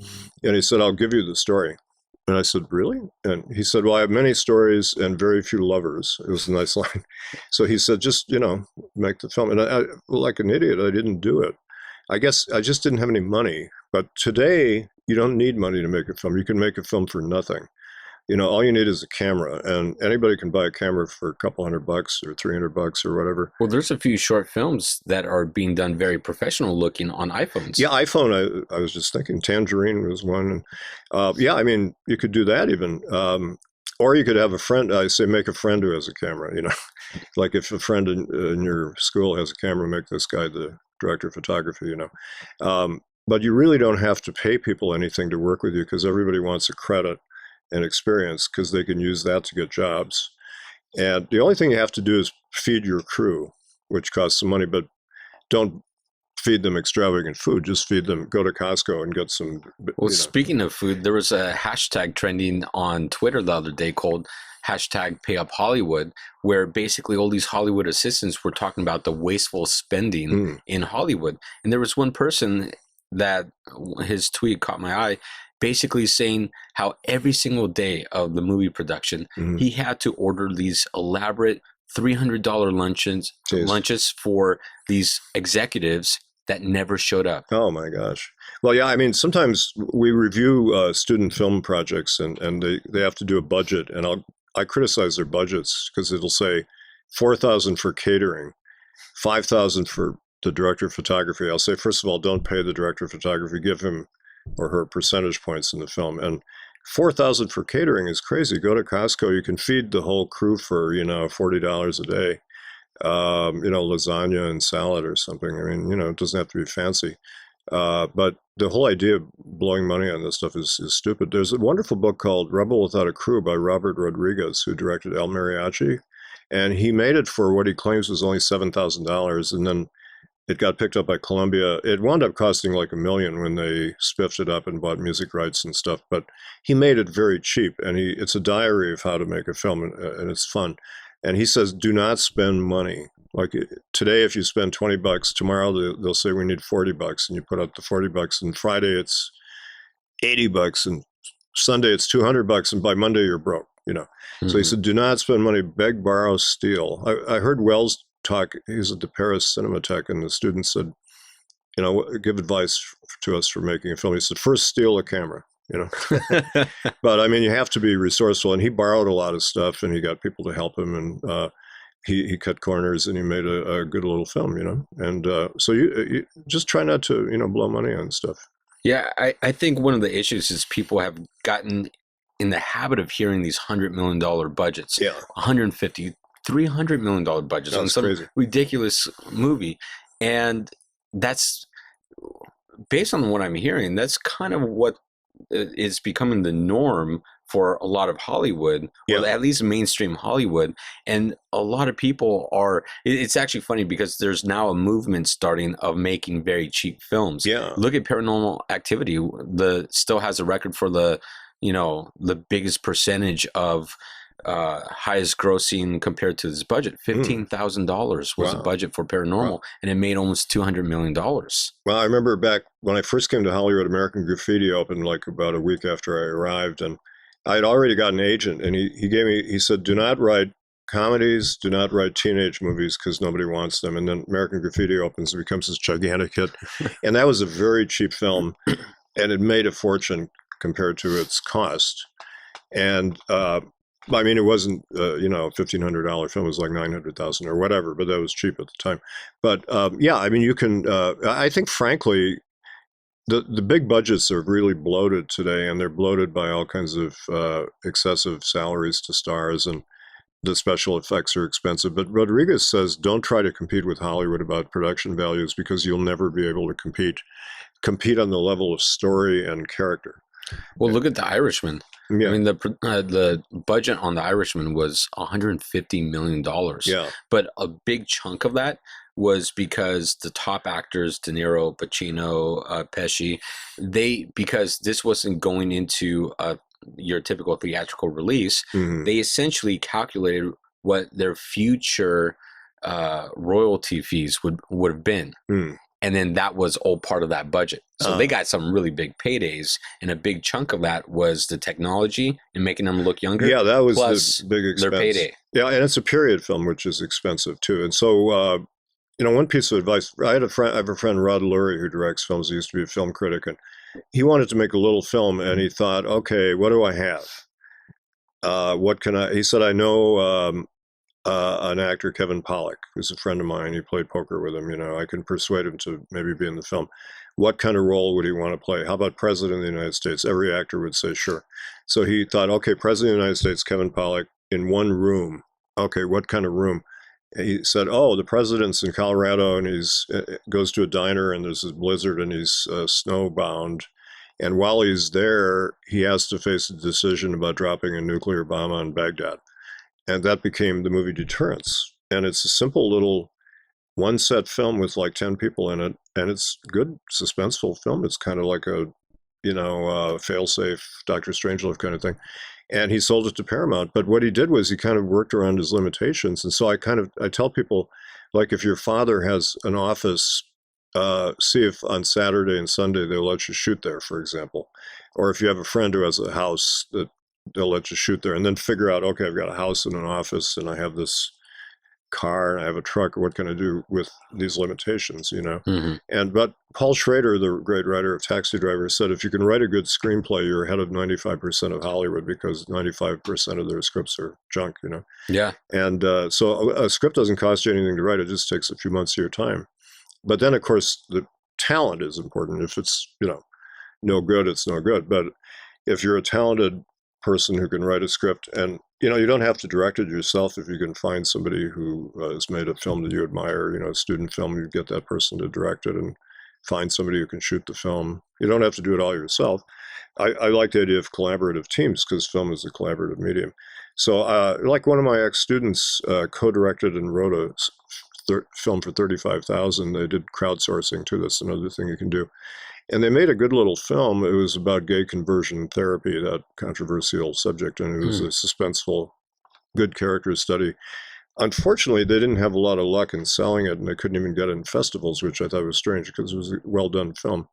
[SPEAKER 2] And he said, I'll give you the story. And I said, really? And he said, well, I have many stories and very few lovers. It was a nice line. So he said, just, make the film. And I, like an idiot, I didn't do it. I guess I just didn't have any money. But today, you don't need money to make a film. You can make a film for nothing. All you need is a camera, and anybody can buy a camera for a couple $100 or $300 or whatever.
[SPEAKER 3] Well, there's a few short films that are being done very professional looking on iPhones.
[SPEAKER 2] Yeah, iPhone, I was just thinking Tangerine was one. Yeah, I mean, you could do that even. Or you could have a friend, I say make a friend who has a camera, Like if a friend in your school has a camera, make this guy the director of photography, But you really don't have to pay people anything to work with you because everybody wants a credit and experience because they can use that to get jobs. And the only thing you have to do is feed your crew, which costs some money, but don't feed them extravagant food. Just feed them, go to Costco and get some.
[SPEAKER 3] Well, speaking of food, there was a hashtag trending on Twitter the other day called #PayUpHollywood, where basically all these Hollywood assistants were talking about the wasteful spending in Hollywood. And there was one person that his tweet caught my eye, basically saying how every single day of the movie production, he had to order these elaborate $300 lunches for these executives that never showed up.
[SPEAKER 2] Oh my gosh. Well, yeah, I mean, sometimes we review student film projects and they have to do a budget, and I criticize their budgets because it'll say $4,000 for catering, $5,000 for the director of photography. I'll say, first of all, don't pay the director of photography, give him or her percentage points in the film. And $4,000 for catering is crazy. Go to Costco, you can feed the whole crew for, $40 a day. Lasagna and salad or something. I mean, it doesn't have to be fancy. But the whole idea of blowing money on this stuff is stupid. There's a wonderful book called Rebel Without a Crew by Robert Rodriguez, who directed El Mariachi. And he made it for what he claims was only $7,000. And then it got picked up by Columbia. It wound up costing like $1 million when they spiffed it up and bought music rights and stuff. But he made it very cheap, and it's a diary of how to make a film, and it's fun. And he says, do not spend money. Like today, if you spend $20, tomorrow they'll say we need $40, and you put up the $40. And Friday it's $80, and Sunday it's $200, and by Monday you're broke. So he said, do not spend money, beg, borrow, steal. I heard Wells talk. He's at the Paris Cinematheque, and the student said, give advice to us for making a film. He said, first steal a camera. But I mean, you have to be resourceful, and he borrowed a lot of stuff, and he got people to help him, and he cut corners, and he made a good little film, and so you just try not to blow money on stuff.
[SPEAKER 3] Yeah, I think one of the issues is people have gotten in the habit of hearing these $100 million budgets, $150, $300 million budgets on some crazy, ridiculous movie. And that's based on what I'm hearing, that's kind of what is becoming the norm for a lot of Hollywood, or at least mainstream Hollywood. And a lot of people it's actually funny because there's now a movement starting of making very cheap films.
[SPEAKER 2] Yeah.
[SPEAKER 3] Look at Paranormal Activity. Still has a record for the biggest percentage of highest grossing compared to this budget. $15,000 was the budget for Paranormal, and it made almost $200 million.
[SPEAKER 2] Well, I remember back when I first came to Hollywood, American Graffiti opened like about a week after I arrived, and I had already got an agent, and he said, do not write comedies, do not write teenage movies because nobody wants them. And then American Graffiti opens and becomes this gigantic hit. And that was a very cheap film, and it made a fortune compared to its cost. And I mean, it wasn't, $1,500 film. It was like $900,000 or whatever, but that was cheap at the time. But yeah, I mean, you can, I think, frankly, the big budgets are really bloated today, and they're bloated by all kinds of excessive salaries to stars, and the special effects are expensive. But Rodriguez says, don't try to compete with Hollywood about production values because you'll never be able to compete on the level of story and character.
[SPEAKER 3] Well, look at The Irishman. Yeah. I mean, the budget on The Irishman was $150 million.
[SPEAKER 2] Yeah.
[SPEAKER 3] But a big chunk of that was because the top actors, De Niro, Pacino, Pesci, because this wasn't going into your typical theatrical release, they essentially calculated what their future royalty fees would have been. And then that was all part of that budget. So they got some really big paydays, and a big chunk of that was the technology and making them look younger.
[SPEAKER 2] Yeah, that was
[SPEAKER 3] plus
[SPEAKER 2] the big expense.
[SPEAKER 3] Their payday.
[SPEAKER 2] Yeah, and it's a period film, which is expensive too. And so, one piece of advice, I have a friend, Rod Lurie, who directs films. He used to be a film critic, and he wanted to make a little film, and he thought, okay, what do I have? What can I? He said, I know an actor, Kevin Pollak, who's a friend of mine. He played poker with him. I can persuade him to maybe be in the film. What kind of role would he want to play? How about President of the United States? Every actor would say, sure. So he thought, okay, President of the United States, Kevin Pollak, in one room. Okay, what kind of room? He said, oh, the president's in Colorado, and he's goes to a diner, and there's this blizzard, and he's snowbound. And while he's there, he has to face a decision about dropping a nuclear bomb on Baghdad. And that became the movie Deterrence. And it's a simple little one-set film with like 10 people in it. And it's good, suspenseful film. It's kind of like a, fail-safe Dr. Strangelove kind of thing. And he sold it to Paramount. But what he did was he kind of worked around his limitations. And so I tell people, like, if your father has an office, see if on Saturday and Sunday they'll let you shoot there, for example. Or if you have a friend who has a house, that they'll let you shoot there, and then figure out, okay, I've got a house and an office, and I have this car, and I have a truck. What can I do with these limitations, But Paul Schrader, the great writer of Taxi Driver, said, if you can write a good screenplay, you're ahead of 95% of Hollywood, because 95% of their scripts are junk,
[SPEAKER 3] Yeah.
[SPEAKER 2] And so a script doesn't cost you anything to write. It just takes a few months of your time. But then, of course, the talent is important. If it's, no good, it's no good. But if you're a talented person who can write a script, and, you don't have to direct it yourself. If you can find somebody who has made a film that you admire, a student film, you get that person to direct it, and find somebody who can shoot the film. You don't have to do it all yourself. I like the idea of collaborative teams, because film is a collaborative medium. So like one of my ex-students co-directed and wrote a film for $35,000. They did crowdsourcing too. That's another thing you can do. And they made a good little film. It was about gay conversion therapy, that controversial subject, and it was a suspenseful, good character study. Unfortunately, they didn't have a lot of luck in selling it, and they couldn't even get it in festivals, which I thought was strange, because it was a well-done film.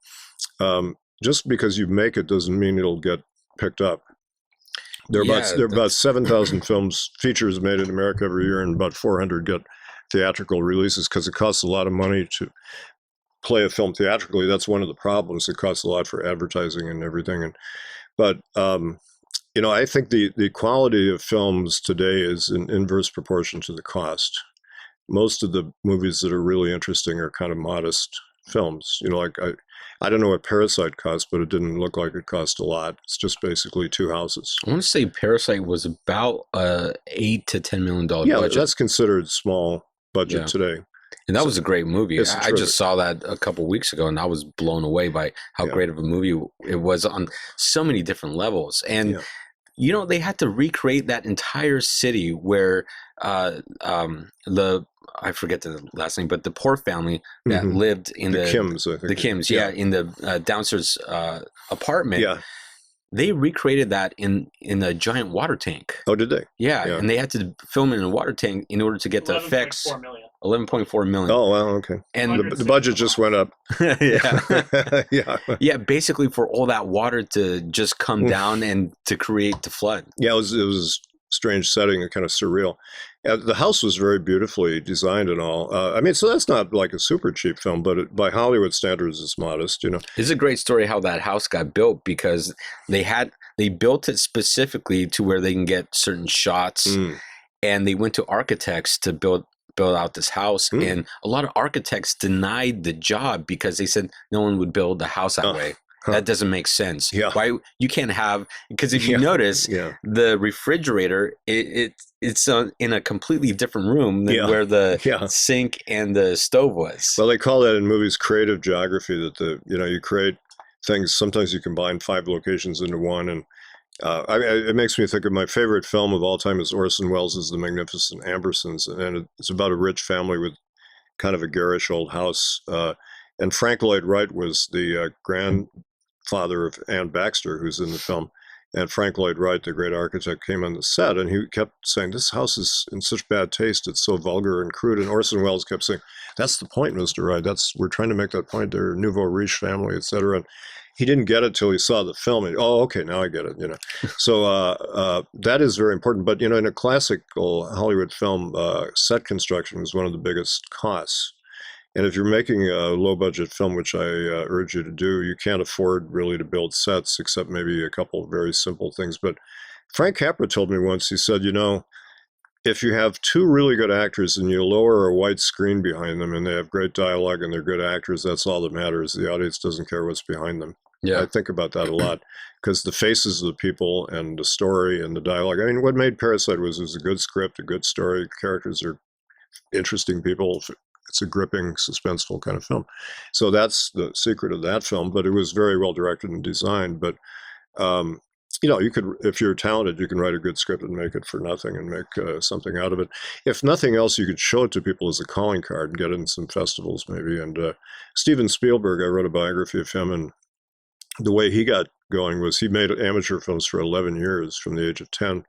[SPEAKER 2] Just because you make it doesn't mean it'll get picked up. There are about 7,000 features made in America every year, and about 400 get theatrical releases, because it costs a lot of money to play a film theatrically. That's one of the problems. It costs a lot for advertising and everything. But I think the quality of films today is in inverse proportion to the cost. Most of the movies that are really interesting are kind of modest films. Like I don't know what Parasite cost, but it didn't look like it cost a lot. It's just basically two houses.
[SPEAKER 3] I want to say Parasite was about $8 to $10 million budget.
[SPEAKER 2] Yeah, that's considered small budget today.
[SPEAKER 3] And that was a great movie. I
[SPEAKER 2] terrific.
[SPEAKER 3] just saw that a couple weeks ago, and I was blown away by how great of a movie it was on so many different levels. And they had to recreate that entire city where I forget the last name, but the poor family that lived in the
[SPEAKER 2] Kims, I think.
[SPEAKER 3] The Kims, in the downstairs apartment.
[SPEAKER 2] Yeah.
[SPEAKER 3] They recreated that in a giant water tank.
[SPEAKER 2] Oh, did they?
[SPEAKER 3] Yeah, and they had to film it in a water tank in order to get the effects. 11.4 million.
[SPEAKER 2] Oh, well, okay.
[SPEAKER 3] And
[SPEAKER 2] the budget just went up.
[SPEAKER 3] Yeah, basically for all that water to just come down and to create the flood.
[SPEAKER 2] Yeah, it was a strange setting and kind of surreal. The house was very beautifully designed and all. So that's not like a super cheap film, but by Hollywood standards, it's modest,
[SPEAKER 3] It's a great story how that house got built, because they built it specifically to where they can get certain shots, and they went to architects to build out this house, and a lot of architects denied the job because they said no one would build a house that way. That doesn't make sense.
[SPEAKER 2] Yeah.
[SPEAKER 3] Why you can't have, because if you notice, the refrigerator it's in a completely different room than where the sink and the stove was.
[SPEAKER 2] Well, they call that in movies creative geography, that you create things. Sometimes you combine 5 locations into one, and it makes me think of my favorite film of all time is Orson Welles' The Magnificent Ambersons, and it's about a rich family with kind of a garish old house. And Frank Lloyd Wright was the grandfather of Anne Baxter, who's in the film. And Frank Lloyd Wright, the great architect, came on the set, and he kept saying, "This house is in such bad taste. It's so vulgar and crude." And Orson Welles kept saying, "That's the point, Mr. Wright. We're trying to make that point. They're a nouveau riche family, etc." And he didn't get it till he saw the film. And, oh, okay, now I get it. So that is very important. But in a classical Hollywood film, set construction is one of the biggest costs. And if you're making a low-budget film, which I urge you to do, you can't afford really to build sets except maybe a couple of very simple things. But Frank Capra told me once, he said, if you have two really good actors and you lower a white screen behind them and they have great dialogue and they're good actors, that's all that matters. The audience doesn't care what's behind them. Yeah. I think about that a lot because the faces of the people and the story and the dialogue. I mean, what made Parasite was a good script, a good story, characters are interesting people. It's a gripping, suspenseful kind of film. So that's the secret of that film, but it was very well directed and designed. But, you could, if you're talented, you can write a good script and make it for nothing and make something out of it. If nothing else, you could show it to people as a calling card and get it in some festivals maybe. And Steven Spielberg, I wrote a biography of him, and the way he got going was he made amateur films for 11 years from the age of 10.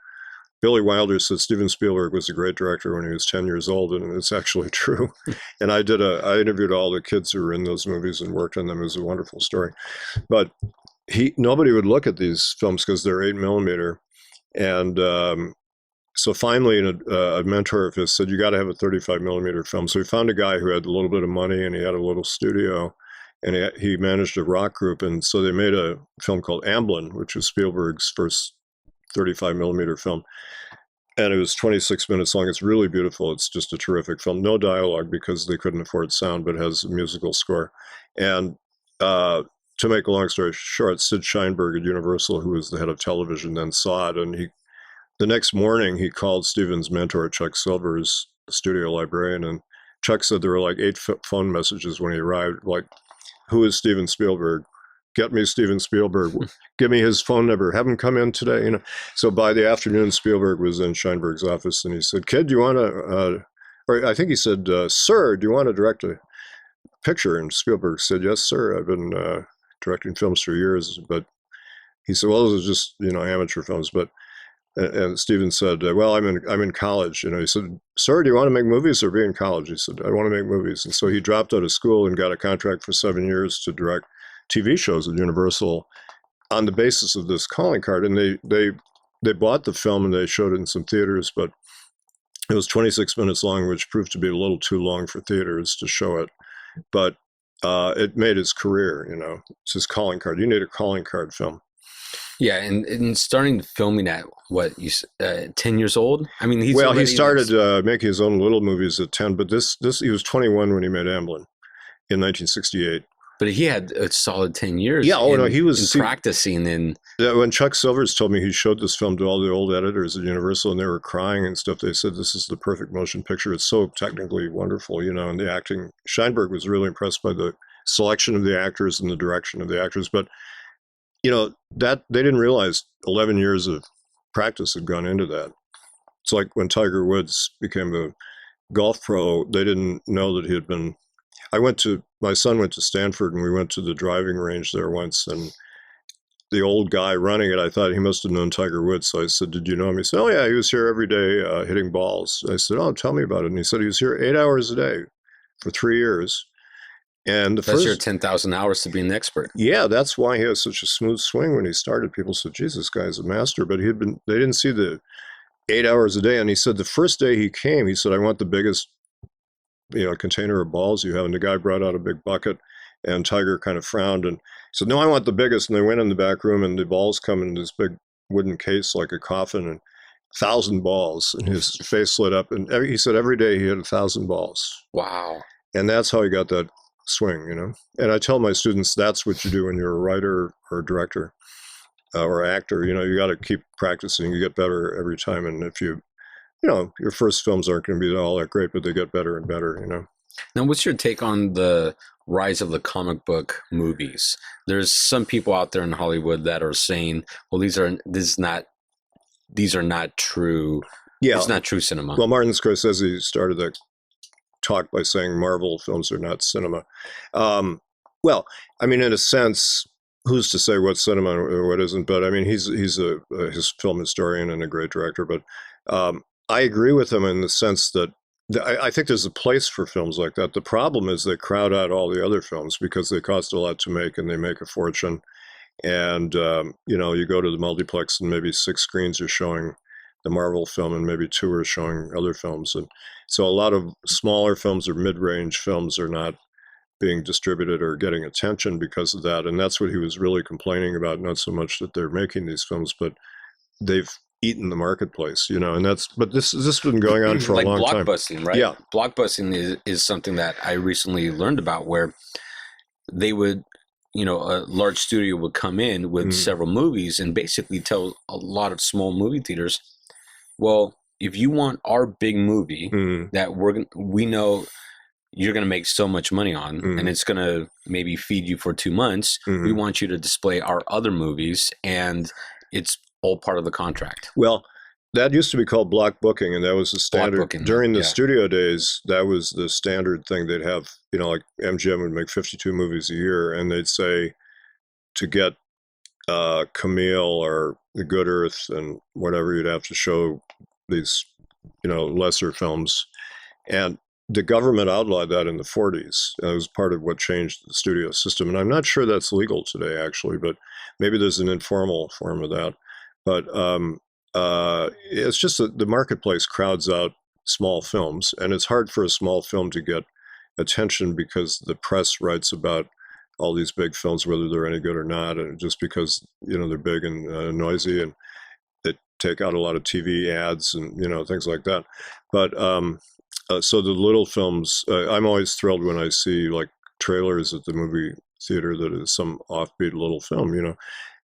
[SPEAKER 2] Billy Wilder said Steven Spielberg was a great director when he was 10 years old, and it's actually true. And I interviewed all the kids who were in those movies and worked on them. It was a wonderful story. But nobody would look at these films because they're 8mm. And so finally, a mentor of his said, "You got to have a 35mm film." So he found a guy who had a little bit of money and he had a little studio. And he managed a rock group, and so they made a film called Amblin, which was Spielberg's first 35mm film. And it was 26 minutes long. It's really beautiful. It's just a terrific film. No dialogue because they couldn't afford sound, but it has a musical score. And to make a long story short, Sid Sheinberg at Universal, who was the head of television, then saw it. And the next morning, he called Steven's mentor, Chuck Silver's studio librarian. And Chuck said there were like 8 phone messages when he arrived, like, "Who is Steven Spielberg? Get me Steven Spielberg. Give me his phone number. Have him come in today." So by the afternoon, Spielberg was in Sheinberg's office, and he said, "Kid, do you want to?" Or I think he said, "Sir, do you want to direct a picture?" And Spielberg said, "Yes, sir. I've been directing films for years." But he said, "Well, those are just amateur films." But and Steven said, "Well, I'm in college." He said, "Sir, do you want to make movies or be in college?" He said, "I want to make movies." And so he dropped out of school and got a contract for 7 years to direct TV shows at Universal on the basis of this calling card. And they bought the film and they showed it in some theaters, but it was 26 minutes long, which proved to be a little too long for theaters to show it. But it made his career, it's his calling card. You need a calling card film.
[SPEAKER 3] Yeah, and starting filming at 10 years old? I mean,
[SPEAKER 2] he started making his own little movies at 10, but this he was 21 when he made Amblin in 1968.
[SPEAKER 3] But he had a solid 10 years.
[SPEAKER 2] Yeah, he was
[SPEAKER 3] practicing. And
[SPEAKER 2] when Chuck Silvers told me he showed this film to all the old editors at Universal, and they were crying and stuff, they said, "This is the perfect motion picture. It's so technically wonderful, and the acting." Sheinberg was really impressed by the selection of the actors and the direction of the actors. But, that they didn't realize 11 years of practice had gone into that. It's like when Tiger Woods became a golf pro, they didn't know that he had been. My son went to Stanford, and we went to the driving range there once, and the old guy running it, I thought he must have known Tiger Woods. So I said, "Did you know him?" He said, "Oh yeah, he was here every day hitting balls." I said, "Oh, tell me about it." And he said he was here 8 hours a day for 3 years. And
[SPEAKER 3] that's your 10,000 hours to be an expert.
[SPEAKER 2] Yeah, that's why he has such a smooth swing. When he started, people said, "Jesus, this guy's a master." But they didn't see the 8 hours a day. And he said the first day he came, he said, "I want the biggest container of balls you have." And the guy brought out a big bucket, and Tiger kind of frowned and said, "No, I want the biggest." And they went in the back room, and the balls come in this big wooden case like a coffin, and 1,000 balls. And his face lit up. And he said every day he had 1,000 balls.
[SPEAKER 3] Wow.
[SPEAKER 2] And that's how he got that swing, And I tell my students that's what you do when you're a writer or a director or actor. You got to keep practicing. You get better every time. And if your first films aren't going to be all that great, but they get better and better,
[SPEAKER 3] Now, what's your take on the rise of the comic book movies? There's some people out there in Hollywood that are saying, well, these are not true.
[SPEAKER 2] Yeah.
[SPEAKER 3] It's not true cinema.
[SPEAKER 2] Well, Martin Scorsese started that talk by saying Marvel films are not cinema. Well, I mean, in a sense, who's to say what's cinema or what isn't? But I mean, he's his film historian and a great director. But I agree with him in the sense that I think there's a place for films like that. The problem is they crowd out all the other films because they cost a lot to make and they make a fortune. And you go to the multiplex and maybe 6 screens are showing the Marvel film and maybe 2 are showing other films. And so a lot of smaller films or mid-range films are not being distributed or getting attention because of that. And that's what he was really complaining about, not so much that they're making these films, but they've eaten the marketplace, and but this has been going on for a long time.
[SPEAKER 3] Like blockbusting, right?
[SPEAKER 2] Yeah.
[SPEAKER 3] Blockbusting is something that I recently learned about, where they would, a large studio would come in with several movies and basically tell a lot of small movie theaters, well, if you want our big movie that we know you're going to make so much money on and it's going to maybe feed you for 2 months, we want you to display our other movies, and it's all part of the contract.
[SPEAKER 2] Well, that used to be called block booking, and that was the standard. During the studio days, that was the standard thing. They'd have, like MGM would make 52 movies a year, and they'd say to get Camille or The Good Earth and whatever, you'd have to show these, lesser films. And the government outlawed that in the 40s. It was part of what changed the studio system. And I'm not sure that's legal today, actually, but maybe there's an informal form of that. But it's just that the marketplace crowds out small films, and it's hard for a small film to get attention because the press writes about all these big films, whether they're any good or not, and just because, they're big and noisy, and they take out a lot of TV ads and, things like that. But so the little films, I'm always thrilled when I see like trailers at the movie theater that is some offbeat little film,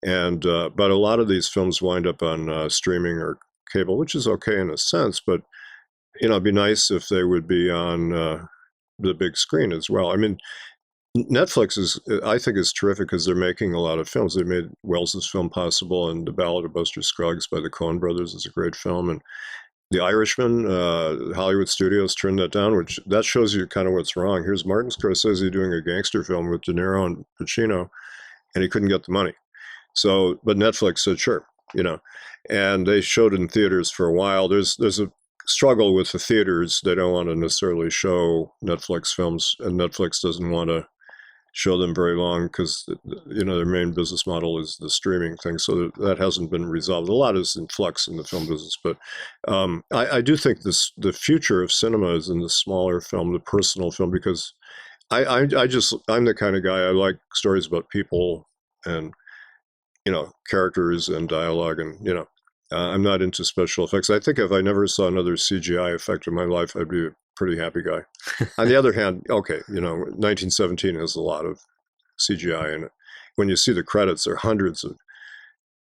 [SPEAKER 2] and but a lot of these films wind up on streaming or cable, which is okay in a sense, but it'd be nice if they would be on the big screen as well. I mean, Netflix I think is terrific because they're making a lot of films. They made Wells's film possible, and The Ballad of Buster Scruggs by the Coen brothers is a great film, and The Irishman, Hollywood Studios turned that down, which that shows you kind of what's wrong. Here's Martin Scorsese doing a gangster film with De Niro and Pacino, and he couldn't get the money. So, but Netflix said, sure, and they showed in theaters for a while. There's a struggle with the theaters. They don't want to necessarily show Netflix films, and Netflix doesn't want to show them very long because, their main business model is the streaming thing. So that hasn't been resolved. A lot is in flux in the film business, but I do think the future of cinema is in the smaller film, the personal film, because I'm the kind of guy, I like stories about people and, characters and dialogue, and, I'm not into special effects. I think if I never saw another CGI effect in my life, I'd be a pretty happy guy. On the other hand, okay, 1917 has a lot of CGI in it. When you see the credits, there are hundreds of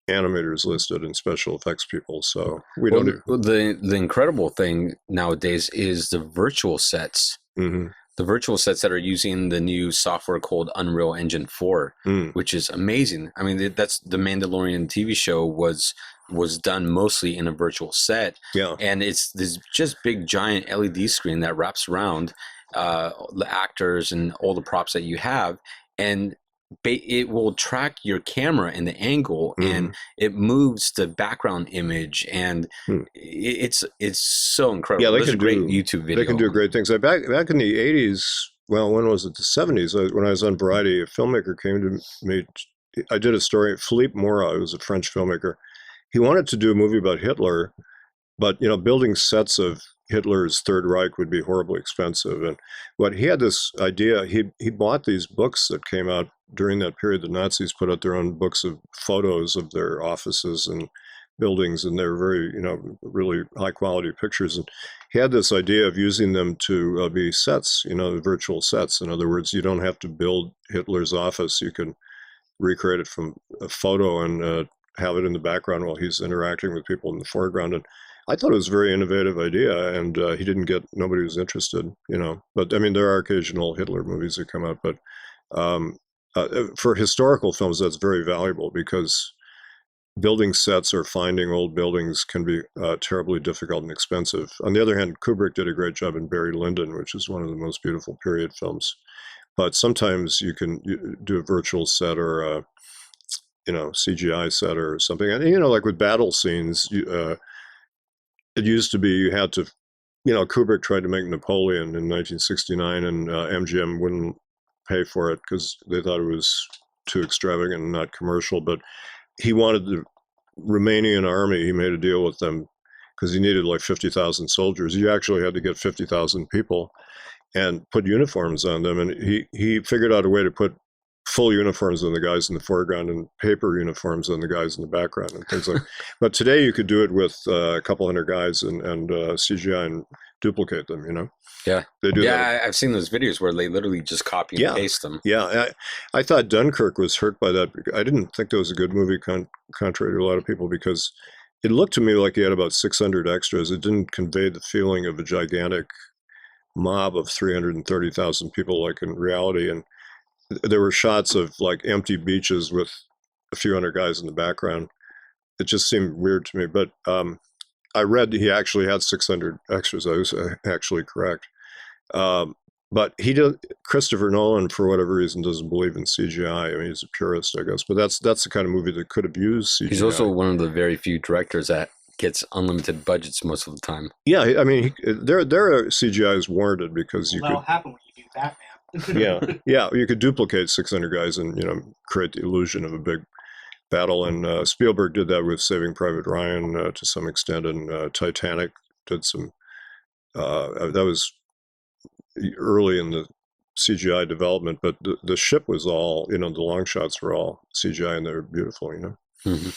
[SPEAKER 2] animators listed and special effects people. So
[SPEAKER 3] the incredible thing nowadays is the virtual sets.
[SPEAKER 2] Mm-hmm.
[SPEAKER 3] The virtual sets that are using the new software called Unreal Engine 4, which is amazing. I mean, that's the Mandalorian TV show was done mostly in a virtual set.
[SPEAKER 2] Yeah.
[SPEAKER 3] And it's this just big giant LED screen that wraps around the actors and all the props that you have. And it will track your camera and the angle, and it moves the background image, and it's so incredible.
[SPEAKER 2] Yeah,
[SPEAKER 3] There's a great YouTube video.
[SPEAKER 2] They can do great things. Back in the 80s, well, when was it? The 70s, when I was on Variety, a filmmaker came to me. I did a story, Philippe Mora, who was a French filmmaker. He wanted to do a movie about Hitler, but building sets of Hitler's Third Reich would be horribly expensive. And what he had this idea, he bought these books that came out during that period. The Nazis put out their own books of photos of their offices and buildings, and they're very, really high quality pictures. And he had this idea of using them to be sets, virtual sets. In other words, you don't have to build Hitler's office. You can recreate it from a photo and have it in the background while he's interacting with people in the foreground. And I thought it was a very innovative idea, and nobody was interested, But I mean, there are occasional Hitler movies that come out, but for historical films, that's very valuable because building sets or finding old buildings can be terribly difficult and expensive. On the other hand, Kubrick did a great job in Barry Lyndon, which is one of the most beautiful period films. But sometimes you can do a virtual set or a CGI set or something. And like with battle scenes, it used to be you had to, Kubrick tried to make Napoleon in 1969, and MGM wouldn't pay for it because they thought it was too extravagant and not commercial. But he wanted the Romanian army. He made a deal with them because he needed like 50,000 soldiers. He actually had to get 50,000 people and put uniforms on them. And he figured out a way to put full uniforms on the guys in the foreground and paper uniforms on the guys in the background and things like. But today you could do it with a couple hundred guys and CGI and duplicate them.
[SPEAKER 3] Yeah,
[SPEAKER 2] they do.
[SPEAKER 3] Yeah, I've seen those videos where they literally just copy and paste them.
[SPEAKER 2] Yeah, I thought Dunkirk was hurt by that. I didn't think that was a good movie, contrary to a lot of people, because it looked to me like he had about 600 extras. It didn't convey the feeling of a gigantic mob of 330,000 people like in reality. And there were shots of like empty beaches with a few hundred guys in the background. It just seemed weird to me. But I read he actually had 600 extras. I was actually correct. But Christopher Nolan, for whatever reason, doesn't believe in CGI. I mean, he's a purist, I guess. But that's the kind of movie that could have used CGI.
[SPEAKER 3] He's also one of the very few directors that gets unlimited budgets most of the time.
[SPEAKER 2] Yeah, I mean, their CGI is warranted because
[SPEAKER 4] that'll happen when you do Batman.
[SPEAKER 2] yeah, you could duplicate 600 guys and create the illusion of a big battle. And Spielberg did that with Saving Private Ryan to some extent, and Titanic did some. That was early in the CGI development, but the ship was all, the long shots were all CGI, and they're beautiful,
[SPEAKER 3] Mm-hmm.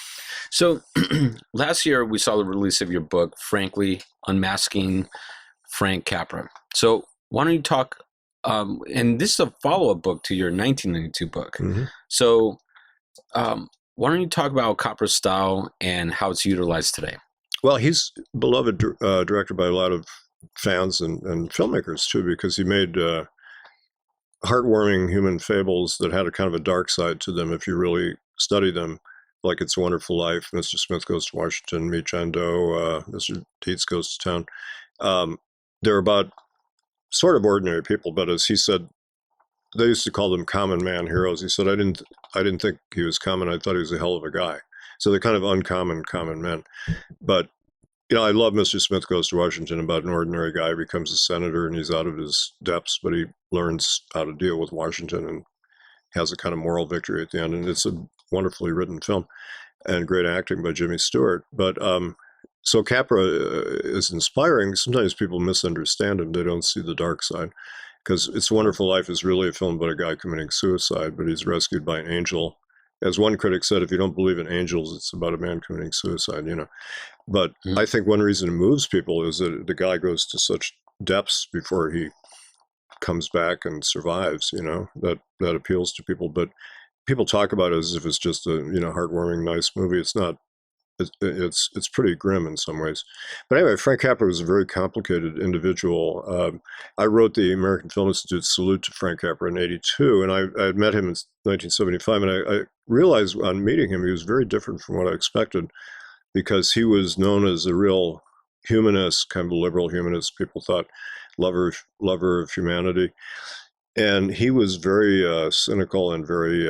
[SPEAKER 3] So last year we saw the release of your book, Frankly, Unmasking Frank Capra. So why don't you talk, and this is a follow-up book to your 1992 book.
[SPEAKER 2] Mm-hmm.
[SPEAKER 3] So why don't you talk about Capra's style and how it's utilized today?
[SPEAKER 2] Well, he's beloved director by a lot of fans and filmmakers too, because he made heartwarming human fables that had a kind of a dark side to them if you really study them, like It's a Wonderful Life, Mr. Smith Goes to Washington, Meet John Doe, Mr. Dietz Goes to Town. They're about sort of ordinary people, but as he said, they used to call them common man heroes. He said, I didn't think he was common. I thought he was a hell of a guy. So they're kind of uncommon common men. But I love Mr. Smith Goes to Washington, about an ordinary guy who becomes a senator and he's out of his depths, but he learns how to deal with Washington and has a kind of moral victory at the end. And it's a wonderfully written film and great acting by Jimmy Stewart. But so Capra is inspiring. Sometimes people misunderstand him. They don't see the dark side, because It's a Wonderful Life is really a film about a guy committing suicide, but he's rescued by an angel. As one critic said, if you don't believe in angels, it's about a man committing suicide, But I think one reason it moves people is that the guy goes to such depths before he comes back and survives, that appeals to people. But people talk about it as if it's just a, heartwarming, nice movie. It's not. It's pretty grim in some ways. But anyway, Frank Capra was a very complicated individual. I wrote the American Film Institute Salute to Frank Capra in '82, and I had met him in 1975, and I realized on meeting him he was very different from what I expected, because he was known as a real humanist, kind of a liberal humanist. People thought lover of humanity. And he was very cynical and very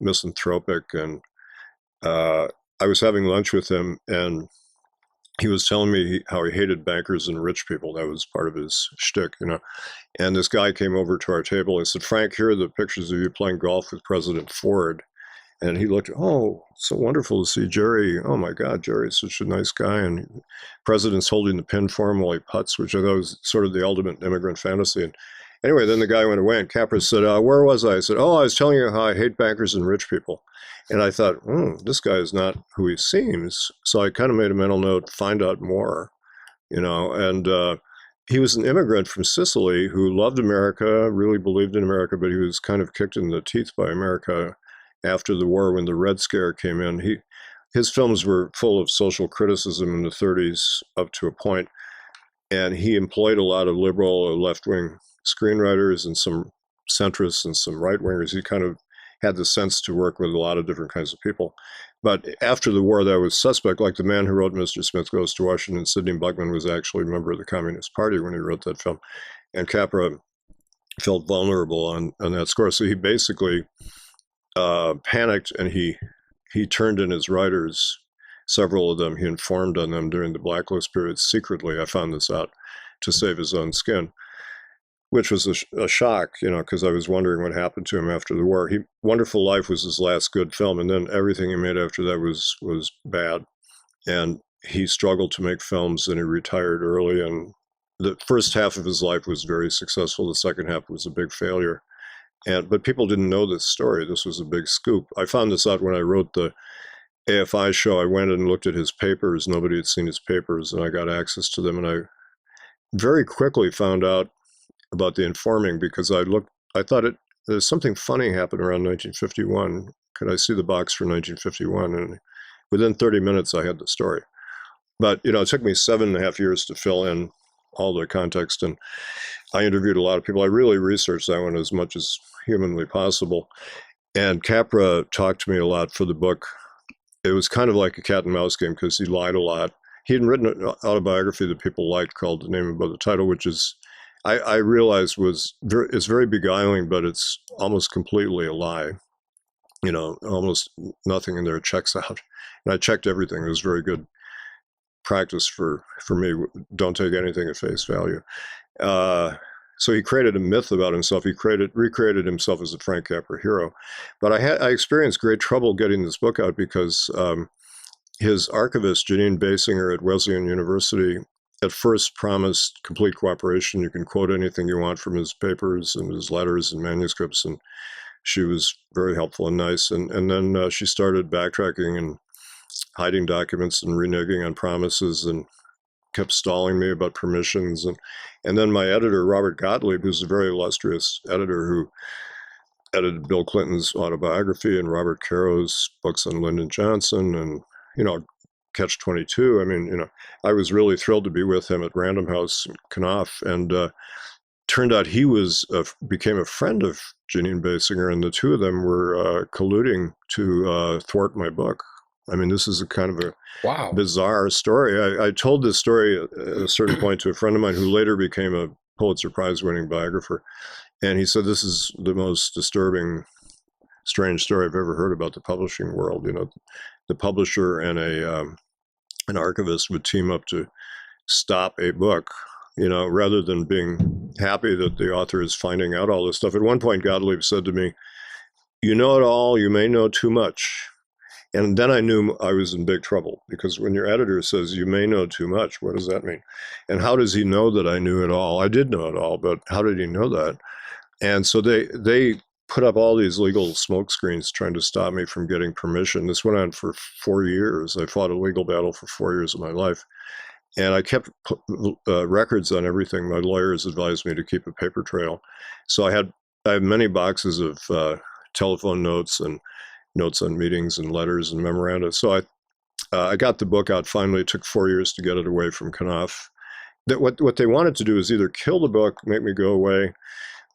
[SPEAKER 2] misanthropic. And I was having lunch with him, and he was telling me how he hated bankers and rich people. That was part of his shtick, And this guy came over to our table and said, Frank, here are the pictures of you playing golf with President Ford. And he looked, oh, so wonderful to see Jerry. Oh, my God, Jerry's such a nice guy. And the president's holding the pin for him while he putts, which I thought was sort of the ultimate immigrant fantasy. And anyway, then the guy went away, and Capra said, where was I? I said, I was telling you how I hate bankers and rich people. And I thought, this guy is not who he seems. So I kind of made a mental note, find out more, And he was an immigrant from Sicily who loved America, really believed in America, but he was kind of kicked in the teeth by America after the war when the Red Scare came in. His films were full of social criticism in the 30s up to a point, and he employed a lot of liberal or left-wing screenwriters and some centrists and some right-wingers. had the sense to work with a lot of different kinds of people. But after the war, that was suspect. Like the man who wrote Mr. Smith Goes to Washington, Sidney Buckman, was actually a member of the Communist Party when he wrote that film. And Capra felt vulnerable on that score. So he basically panicked, and he turned in his writers. Several of them, he informed on them during the blacklist period secretly. I found this out to save his own skin, which was a shock, because I was wondering what happened to him after the war. Wonderful Life was his last good film, and then everything he made after that was bad. And he struggled to make films, and he retired early. And the first half of his life was very successful. The second half was a big failure. But people didn't know this story. This was a big scoop. I found this out when I wrote the AFI show. I went and looked at his papers. Nobody had seen his papers, and I got access to them. And I very quickly found out about the informing, because I thought there's something funny happened around 1951. Could I see the box for 1951? And within 30 minutes, I had the story. But, it took me 7.5 years to fill in all the context. And I interviewed a lot of people. I really researched that one as much as humanly possible. And Capra talked to me a lot for the book. It was kind of like a cat and mouse game, because he lied a lot. He had written an autobiography that people liked called The Name Above the Title, which is, I realized it's very beguiling, but it's almost completely a lie. Almost nothing in there checks out. And I checked everything. It was very good practice for me. Don't take anything at face value. So he created a myth about himself. He recreated himself as a Frank Capra hero. But I experienced great trouble getting this book out, because his archivist, Janine Basinger at Wesleyan University, at first promised complete cooperation. You can quote anything you want from his papers and his letters and manuscripts. And she was very helpful and nice. And then she started backtracking and hiding documents and reneging on promises, and kept stalling me about permissions. And then my editor, Robert Gottlieb, who's a very illustrious editor who edited Bill Clinton's autobiography and Robert Caro's books on Lyndon Johnson and, Catch-22. I mean, I was really thrilled to be with him at Random House in Knopf, and turned out he became a friend of Janine Basinger, and the two of them were colluding to thwart my book. I mean, this is a kind of a bizarre story. I told this story at a certain point to a friend of mine who later became a Pulitzer Prize-winning biographer, and he said, this is the most disturbing, strange story I've ever heard about the publishing world. The publisher and an archivist would team up to stop a book, rather than being happy that the author is finding out all this stuff. At one point, Gottlieb said to me, "You know it all, you may know too much." And then I knew I was in big trouble, because when your editor says you may know too much, what does that mean? And how does he know that I knew it all? I did know it all, but how did he know that? And so they put up all these legal smoke screens trying to stop me from getting permission. This went on for 4 years. I fought a legal battle for 4 years of my life. And I kept records on everything. My lawyers advised me to keep a paper trail. So I have many boxes of telephone notes and notes on meetings and letters and memoranda. So I got the book out finally. It took 4 years to get it away from Knopf. What they wanted to do is either kill the book, make me go away,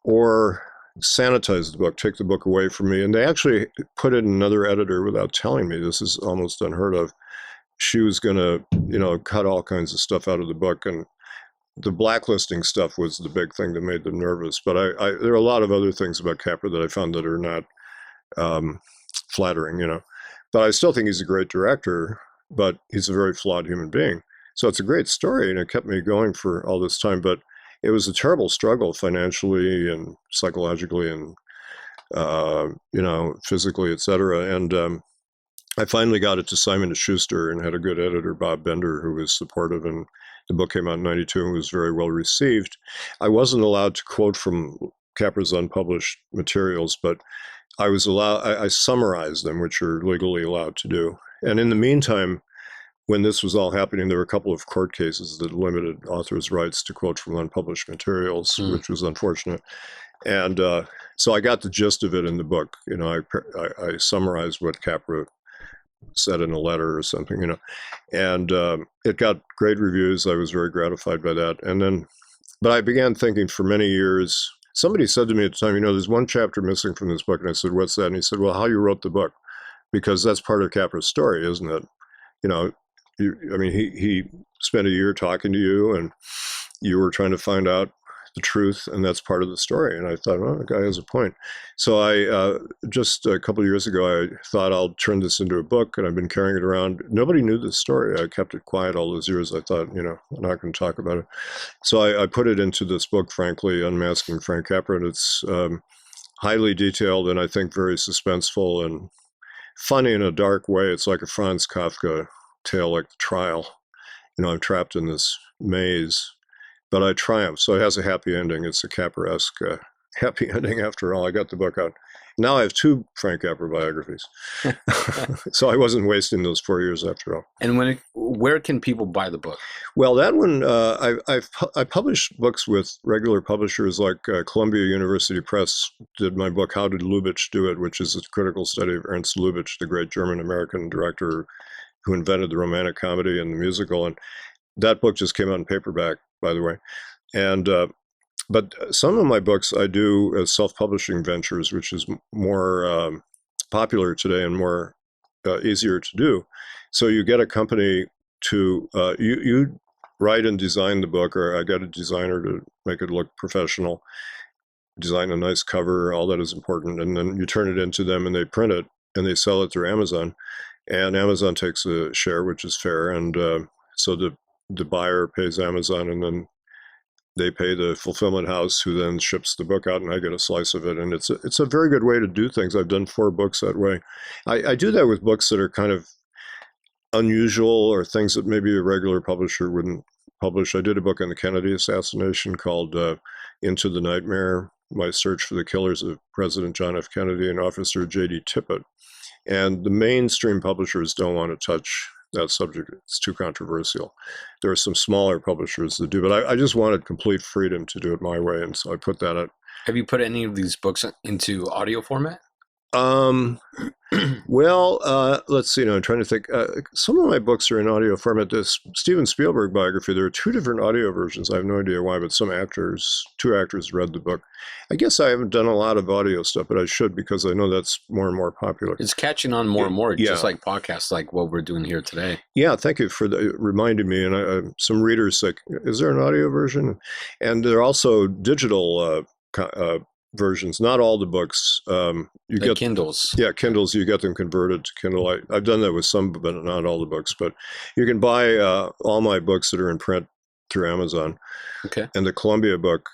[SPEAKER 2] or sanitize the book, take the book away from me. And they actually put in another editor without telling me. This is almost unheard of. She was going to, cut all kinds of stuff out of the book. And the blacklisting stuff was the big thing that made them nervous. But there are a lot of other things about Capra that I found that are not flattering, But I still think he's a great director, but he's a very flawed human being. So it's a great story, and it kept me going for all this time. But it was a terrible struggle financially and psychologically and, physically, et cetera. And I finally got it to Simon & Schuster and had a good editor, Bob Bender, who was supportive. And the book came out in 92 and was very well received. I wasn't allowed to quote from Capra's unpublished materials, but I summarized them, which are legally allowed to do. And in the meantime, when this was all happening, there were a couple of court cases that limited authors' rights to quote from unpublished materials, which was unfortunate. And so I got the gist of it in the book. I summarized what Capra said in a letter or something, and it got great reviews. I was very gratified by that. But I began thinking for many years, somebody said to me at the time, there's one chapter missing from this book. And I said, what's that? And he said, well, how you wrote the book, because that's part of Capra's story, isn't it? He spent a year talking to you, and you were trying to find out the truth, and that's part of the story. And I thought, well, the guy has a point. So I just a couple of years ago, I thought I'll turn this into a book, and I've been carrying it around. Nobody knew this story. I kept it quiet all those years. I thought, I'm not going to talk about it. So I put it into this book, frankly, Unmasking Frank Capra, and it's highly detailed and I think very suspenseful and funny in a dark way. It's like a Franz Kafka tale, like the trial. I'm trapped in this maze, but I triumph. So it has a happy ending. It's a Capra-esque happy ending after all. I got the book out. Now I have 2 Frank Capra biographies. So I wasn't wasting those 4 years after all.
[SPEAKER 3] And where can people buy the book?
[SPEAKER 2] Well, that one, I published books with regular publishers like Columbia University Press did my book, How Did Lubitsch Do It?, which is a critical study of Ernst Lubitsch, the great German-American director who invented the romantic comedy and the musical. And that book just came out in paperback, by the way. And but some of my books I do as self-publishing ventures, which is more popular today and more easier to do. So you get a company to, you write and design the book, or I get a designer to make it look professional, design a nice cover, all that is important. And then you turn it into them and they print it and they sell it through Amazon. And Amazon takes a share, which is fair. And so the buyer pays Amazon, and then they pay the fulfillment house, who then ships the book out, and I get a slice of it. And it's a very good way to do things. I've done 4 books that way. I do that with books that are kind of unusual or things that maybe a regular publisher wouldn't publish. I did a book on the Kennedy assassination called Into the Nightmare, My Search for the Killers of President John F. Kennedy and Officer J.D. Tippit. And the mainstream publishers don't want to touch that subject. It's too controversial. There are some smaller publishers that do, but I just wanted complete freedom to do it my way, and so I put that out.
[SPEAKER 3] Have you put any of these books into audio format?
[SPEAKER 2] Well, let's see. I'm trying to think. Some of my books are in audio format. This Steven Spielberg biography, there are 2 different audio versions. I have no idea why, but 2 actors read the book. I guess I haven't done a lot of audio stuff, but I should, because I know that's more and more popular.
[SPEAKER 3] It's catching on more and more, just like podcasts, like what we're doing here today.
[SPEAKER 2] Yeah, thank you for reminding me. And some readers say, is there an audio version? And there are also digital versions. Not all the books. You get
[SPEAKER 3] Kindles.
[SPEAKER 2] Yeah, Kindles. You get them converted to Kindle. I've done that with some, but not all the books. But you can buy all my books that are in print through Amazon.
[SPEAKER 3] Okay.
[SPEAKER 2] And the Columbia book,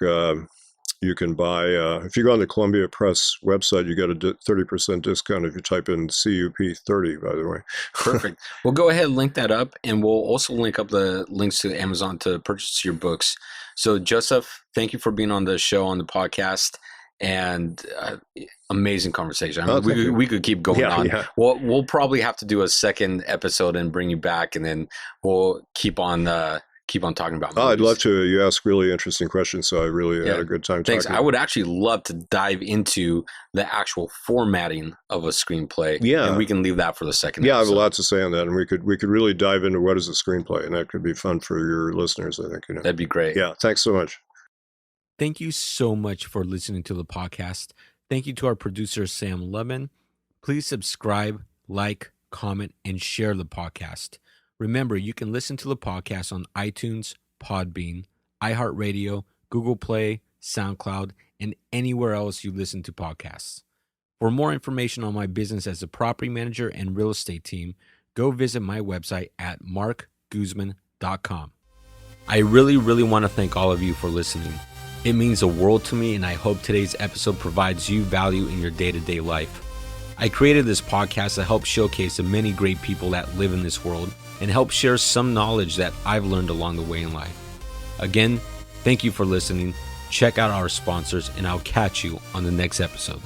[SPEAKER 2] you can buy. If you go on the Columbia Press website, you get a 30% discount if you type in CUP30. By the way.
[SPEAKER 3] Perfect. We'll go ahead and link that up, and we'll also link up the links to Amazon to purchase your books. So, Joseph, thank you for being on the show, on the podcast. And amazing conversation. I mean, we could keep going on. Yeah. We'll probably have to do a second episode and bring you back, and then we'll keep on talking about movies.
[SPEAKER 2] I'd love to. You ask really interesting questions, so I really had a good time.
[SPEAKER 3] Thanks. I would actually love to dive into the actual formatting of a screenplay. Yeah, and we can leave that for the second.
[SPEAKER 2] Yeah, episode. I have a lot to say on that, and we could really dive into what is a screenplay, and that could be fun for your listeners. I think
[SPEAKER 3] that'd be great.
[SPEAKER 2] Yeah, thanks so much.
[SPEAKER 1] Thank you so much for listening to the podcast. Thank you to our producer, Sam Lubman. Please subscribe, like, comment, and share the podcast. Remember, you can listen to the podcast on iTunes, Podbean, iHeartRadio, Google Play, SoundCloud, and anywhere else you listen to podcasts. For more information on my business as a property manager and real estate team, go visit my website at marcguzman.com. I really want to thank all of you for listening. It means the world to me, and I hope today's episode provides you value in your day-to-day life. I created this podcast to help showcase the many great people that live in this world and help share some knowledge that I've learned along the way in life. Again, thank you for listening. Check out our sponsors, and I'll catch you on the next episode.